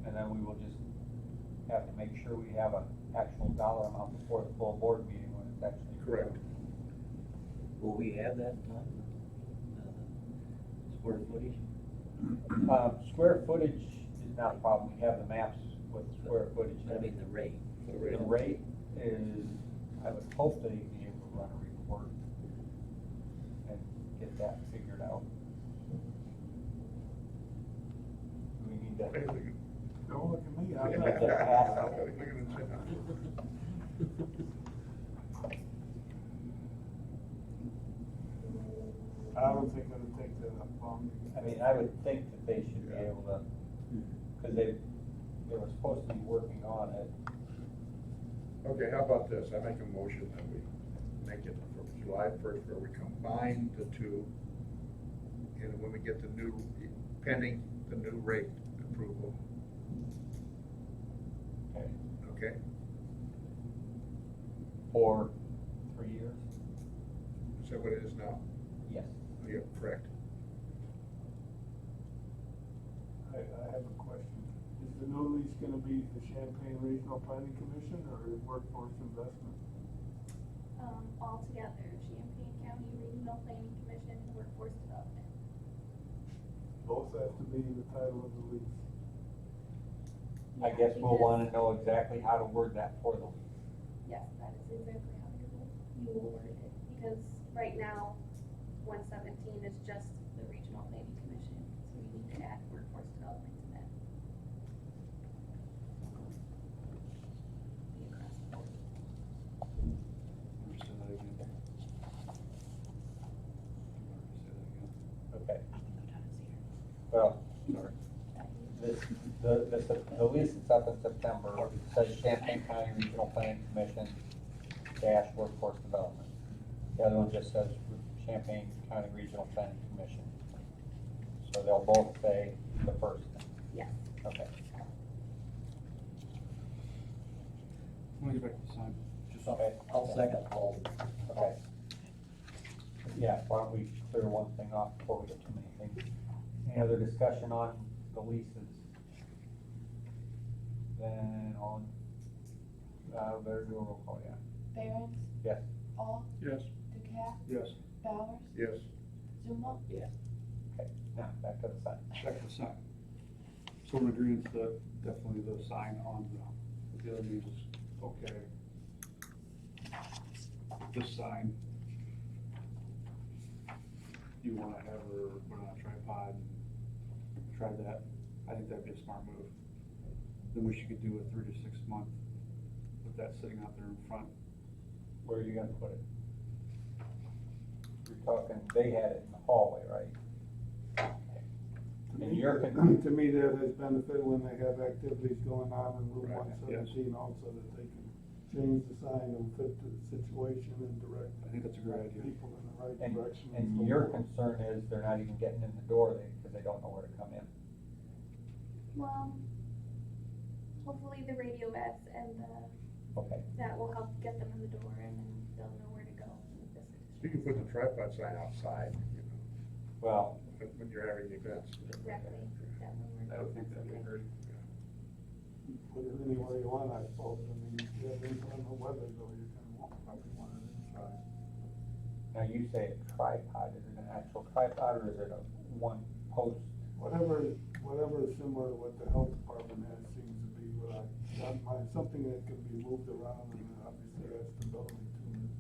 And then we will just have to make sure we have an actual dollar amount before the full board meeting when it's actually. Correct. Will we have that, square footage? Square footage is not a problem, we have the maps with square footage. I mean, the rate. The rate is, I would hope that he'd be able to run a report and get that figured out. We need to, Don't look at me, I'm I'm gonna not. get past it. I don't think it'll take that long. I mean, I would think that they should be able to, because they were supposed to be working on it. Okay, how about this? I make a motion that we make it from July first where we combine the two. And when we get the new, pending the new rate approval, Okay. okay? For 3 years? Is that what it is now? Yes. Oh, yeah, correct. I have a question. Is the new lease gonna be the Champaign Regional Planning Commission or Workforce Investment? All together, Champaign County Regional Planning Commission and Workforce Development. Both have to be in the title of the lease. I Yeah, guess we'll because- wanna know exactly how to word that for the lease. Yes, that is exactly how you will word it, because right now, 117 is just the Regional Planning Commission, so we need to add Workforce Development to that. Be across the board. Say that again. Okay. Well, the lease is up in September, it says Champaign County Regional Planning Commission dash Workforce Development. The other one just says Champaign County Regional Planning Commission. So they'll both say the first thing. Yes. Okay. When you get back to the sign, just Okay. I'll second all. Okay. Yeah, why don't we clear one thing off before we get too many things? Any other discussion on the leases? Then on, better do a roll call, yeah. Barron, Yes. All, Yes. Ducat, yes, Bowers, Yes. Zuma, Yes. Okay, now back to the sign. back to the sign. So we're in agreement that definitely the sign on the other means is okay. This sign, you wanna have her put on a tripod and try that, I think that'd be a smart move. Then we should do a 3 to 6 month with that sitting out there in front. Where are you gonna put it? You're talking, they had it in the hallway, right? And you're To me, that has benefited when they have activities going on in Route Right, 117 also, that they can change the sign and fit to the situation and direct I think that's a great idea. people in the right And, direction. and so your forth. concern is they're not even getting in the door, because they don't know where to come in. Well, hopefully the radio ads and Okay. that will help get them in the door, and then they'll know where to go with this. You can put the tripod sign outside, you know, Well, when you're having events. Exactly, that will work. I would think that'd be great. Put it anywhere you want, I suppose. I mean, if you have inclement weather, though, you're gonna probably want it inside. now you say a tripod, is it an actual tripod, or is it a one post? Whatever is similar to what the health department has seems to be what I got in mind, something that can be moved around and obviously has stability to it.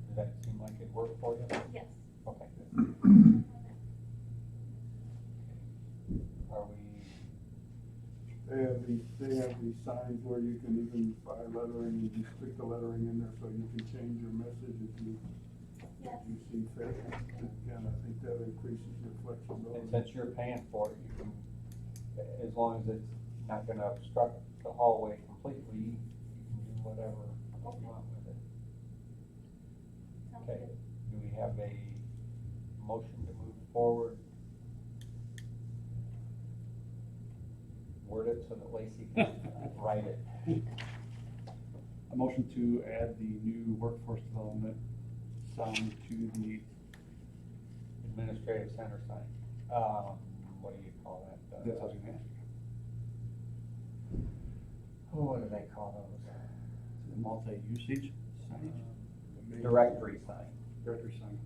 Does that seem like it'd work for you? Yes. Okay. Are we, They have these signs where you can even buy lettering, you can stick the lettering in there so you can change your message if you Yes. see fit. Again, I think that increases your flexibility. and since you're paying for it, you can, as long as it's not gonna obstruct the hallway completely, you can do whatever you want with it. Sounds Okay, good. do we have a motion to move forward? Word it so that Lacey can write it. A motion to add the new workforce development sign to the, Administrative center sign. What do you call that? that's what I was gonna ask. Oh, what do they call those? The multi-usage signage, Directory sign. directory sign.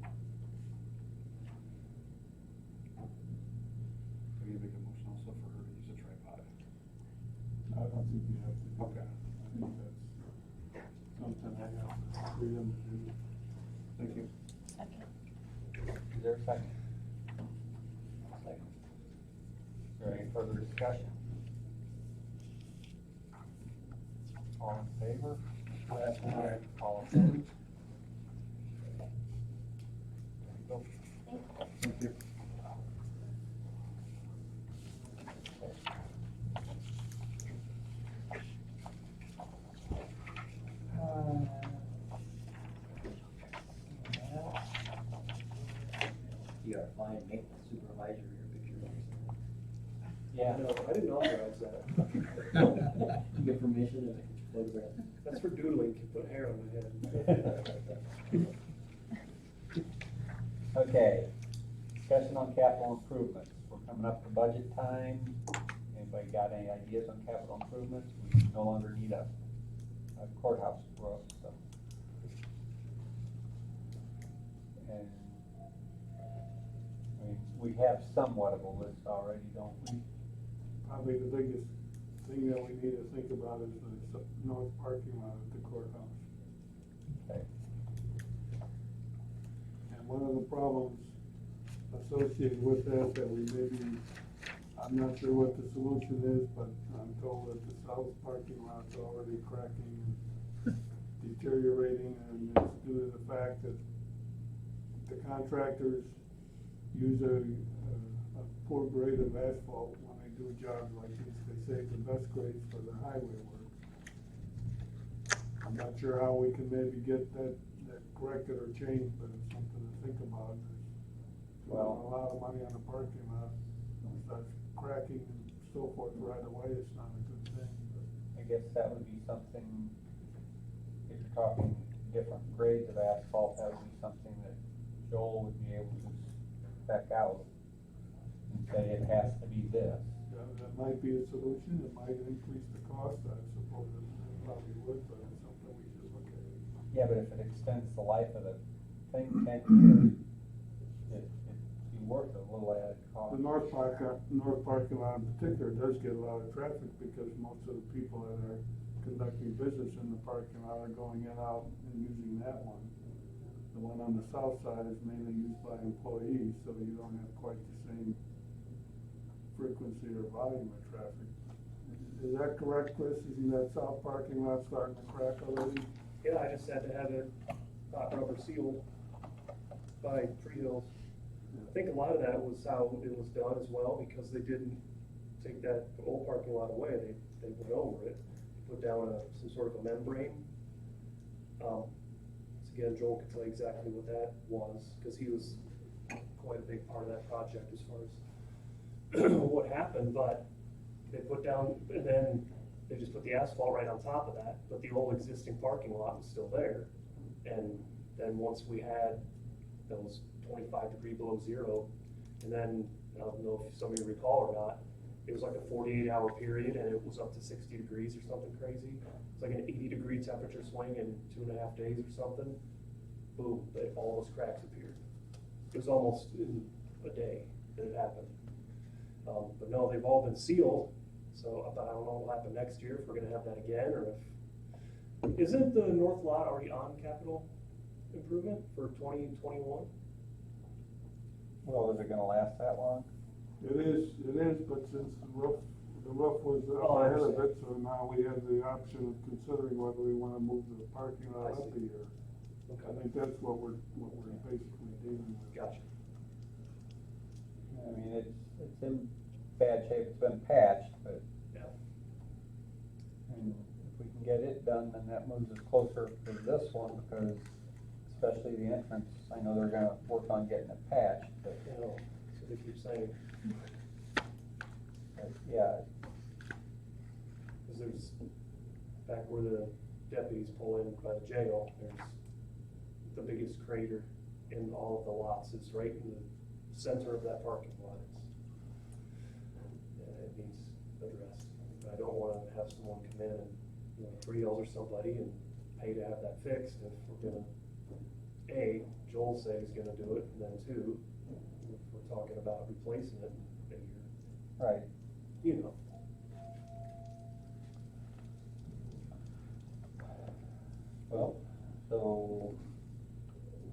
So you make a motion also for her to use a tripod. I'll don't think you have to. Okay. I think that's something I have freedom to do. Thank you. Is there a second? Second. Is there any further discussion? All in favor? Aye. All opposed? There you go. Thank you. You are fine maintenance supervisor, your picture. Yeah. No, I didn't authorize that. You get permission to photograph. That's for doodling, can put hair on my head. Okay, discussion on capital improvements. We're coming up to budget time. Anybody got any ideas on capital improvements? We no longer need a courthouse roof, so. And, I mean, we have somewhat of a list already, don't we? Probably the biggest thing that we need to think about is the north parking lot at the courthouse. Okay. And one of the problems associated with that we maybe, I'm not sure what the solution is, but I'm told that the south parking lot's already cracking and deteriorating, and it's due to the fact that the contractors use a poor grade of asphalt when they do jobs like this. They save the best grades for the highway work. I'm not sure how we can maybe get that corrected or changed, but it's something to think about. Well- A lot of money on the parking lot, starts cracking and so forth right away, it's not a good thing, but. I guess that would be something, if you're talking different grades of asphalt, that would be something that Joel would be able to spec out and say it has to be this. That might be a solution, it might increase the cost, I suppose it probably would, but it's something we should look at. Yeah, but if it extends the life of the thing 10 years, it'd be worth a little added cost. The north parking lot in particular does get a lot of traffic because most of the people that are conducting business in the parking lot are going in, out, and using that one. The one on the south side is mainly used by employees, so you don't have quite the same frequency or volume of traffic. Is that correct, Chris? Isn't that south parking lot starting to crack already? Yeah, I just had to have it hot rubber sealed by Tree Hills. I think a lot of that was how it was done as well, because they didn't take that old parking lot away, they went over it, put down some sort of a membrane. So again, Joel can tell you exactly what that was, because he was quite a big part of that project as far as what happened, but they put down, and then they just put the asphalt right on top of that, but the old existing parking lot was still there. And then once we had those 25 below zero, and then, I don't know if some of you recall or not, it was like a 48-hour period, and it was up to 60 degrees or something crazy. It's like an 80-degree temperature swing in 2.5 days or something. Boom, all those cracks appeared. It was almost in a day that it happened. But no, they've all been sealed, so I don't know what will happen next year, if we're gonna have that again, or if, isn't the north lot already on capital improvement for 2021? Well, is it gonna last that long? It is, but since the roof was Oh, I up ahead of understand. it, so now we have the option of considering whether we wanna move the parking lot I up a see. year. I Okay, think that's what we're basically dealing with. gotcha. I mean, it's in bad shape, it's been patched, but. Yeah. And if we can get it done, then that moves us closer to this one, because especially the entrance, I know they're gonna work on getting it patched, but, You know, so they keep saying, yeah, because there's, back where the deputies pull in by the jail, there's the biggest crater in all of the lots is right in the center of that parking lot. It needs addressed. I don't wanna have someone come in and, you know, Tree Hills or somebody and pay to have that fixed if we're gonna, A, Joel say he's gonna do it, and then two, if we're talking about replacing it in a year, right. you know. Well, so,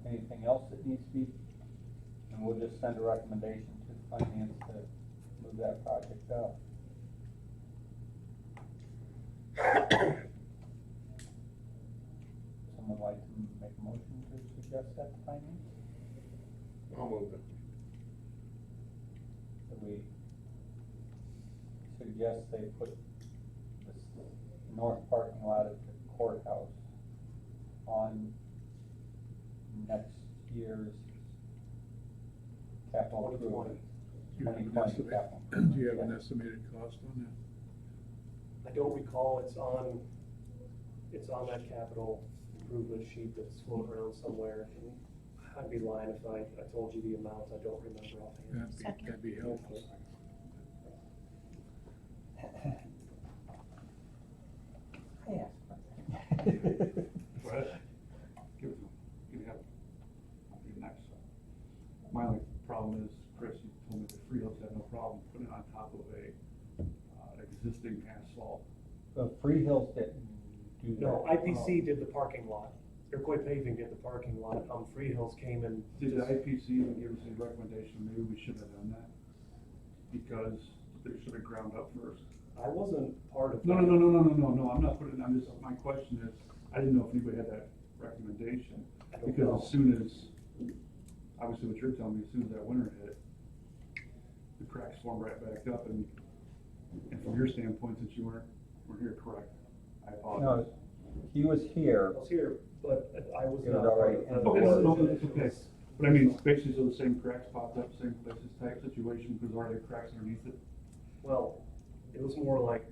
anything else that needs to be, and we'll just send a recommendation to finance to move that project up. Someone like to make a motion to suggest that to finance? I'll move it. That we suggest they put this north parking lot at the courthouse on next year's capital improvement. Do you have an 2020 estimate? capital. Do you have an estimated cost on that? I don't recall, it's on that capital improvement sheet that's floating around somewhere. And I'd be lying if I told you the amount, I don't remember offhand. That'd be helpful. Yeah. But, give you have, I'll be next. My only problem is, Chris, you told me that Freehills had no problem putting it on top of a, existing asphalt. The Free Hills didn't do that. No, IPC did the parking lot. Iroquois Paving did the parking lot. Free Hills came and Did the just- IPC even give us a recommendation, maybe we should have done that? Because they should have ground up first. I wasn't part of that. No, I'm not putting, I'm just, my question is, I didn't know if anybody had that recommendation. I don't Because know. as soon as, obviously what you're telling me, as soon as that winter hit, the cracks formed right back up, and from your standpoint, since you weren't here, correct? I No, apologize. he was here. I was here, but I was It not was part already of in the. the Okay, no, that's It okay. was- But I mean, basically, so the same cracks popped up, same places type situation, because already cracks underneath it. Well, it was more like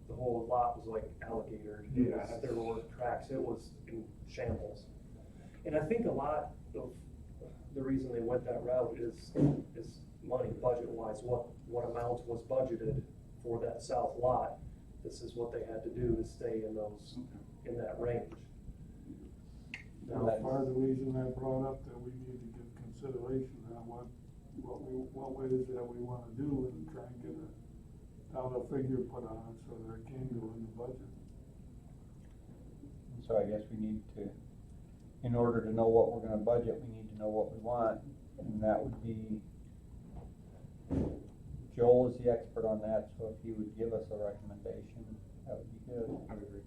the whole lot was like alligator. Yeah. There were tracks, it was in shambles. And I think a lot of the reason they went that route is money, budget-wise, what amount was budgeted for that south lot. This is what they had to do to stay in those, in that range. Now, That's part of the reason I brought up that we need to give consideration on what ways that we wanna do and try and get a dollar figure put on it so that it can go in the budget. So I guess we need to, in order to know what we're gonna budget, we need to know what we want, and that would be, Joel is the expert on that, so if he would give us a recommendation, that would be good. I would agree.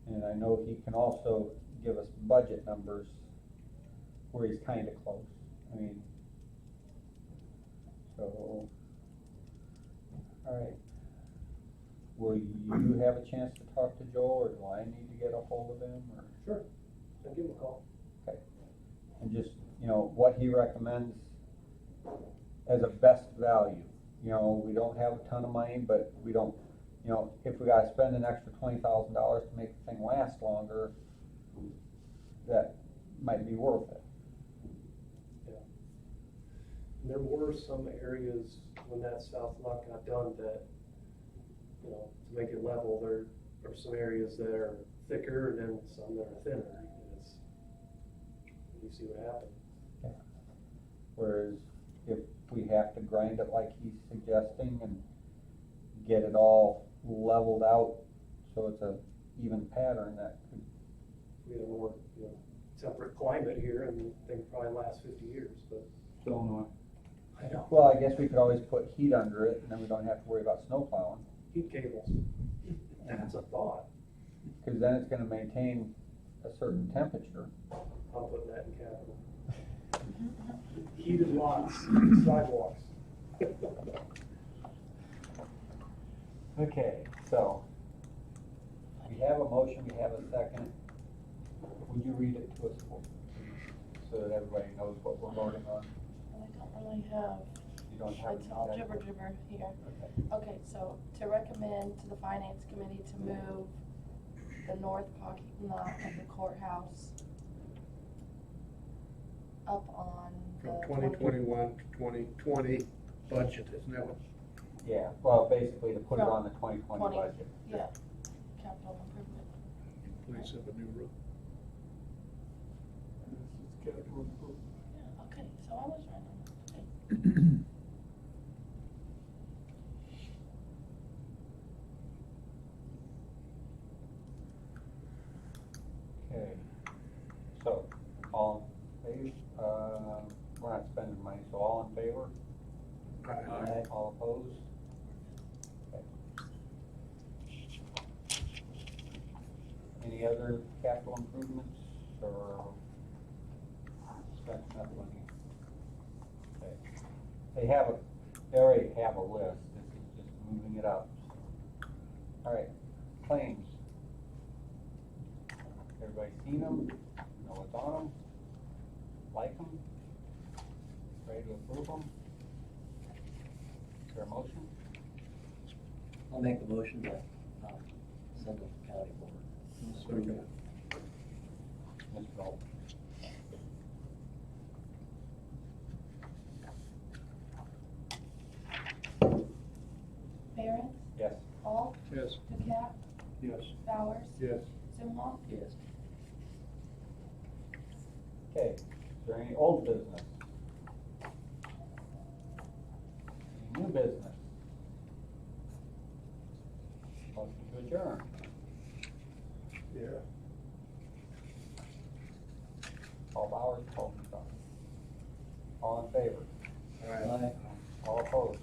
And I know he can also give us budget numbers where he's kinda close, I mean, so, alright. Will you have a chance to talk to Joel, or do I need to get a hold of him, or? Sure, I'll give him a call. Okay, and just, what he recommends as a best value. We don't have a ton of money, but we don't, if we gotta spend an extra $20,000 to make the thing last longer, that might be worth it. Yeah. And there were some areas when that south lot got done that, to make it level, there are some areas that are thicker and then some that are thinner. And you see what happened. Whereas if we have to grind it like he's suggesting and get it all leveled out so it's a even pattern, that could, We had a more, temperate climate here and they could probably last 50 years, but Illinois. I know. well, I guess we could always put heat under it, and then we don't have to worry about snow plowing, Heat cables. That's a thought. because then it's gonna maintain a certain temperature. I'm putting that in capital. Heated lots, sidewalks. Okay, so, we have a motion, we have a second. Would you read it to us, so that everybody knows what we're voting on? I don't really have, You don't have. it's all jibber jibber here. Okay. Okay, so to recommend to the finance committee to move the north parking lot of the courthouse up on the. From 2021 to 2020 budget, isn't that what? Yeah, well, basically to put it From on the 2020 20 budget. Yeah, capital improvement. Please have a new roof. This is capital improvement. Yeah, okay, so I was right on that. Okay, so, all in favor, we're not spending money, so all in favor? Aye. All opposed? Okay. Any other capital improvements or spent nothing here? Okay. They already have a list, this is just moving it up. All right, claims. Everybody seen them, know what's on them, like them, ready to approve them? Is there a motion? I'll make the motion to, send it to county board. Mr. Dalton. Barron, Yes. Paul, Yes. Ducat, Yes. Bowers, Yes. Simon, Yes. Okay, is there any old business? Any new business? Motion to adjourn. Yeah. Paul Bowers, Paul McDonald. All in favor? Aye. All opposed?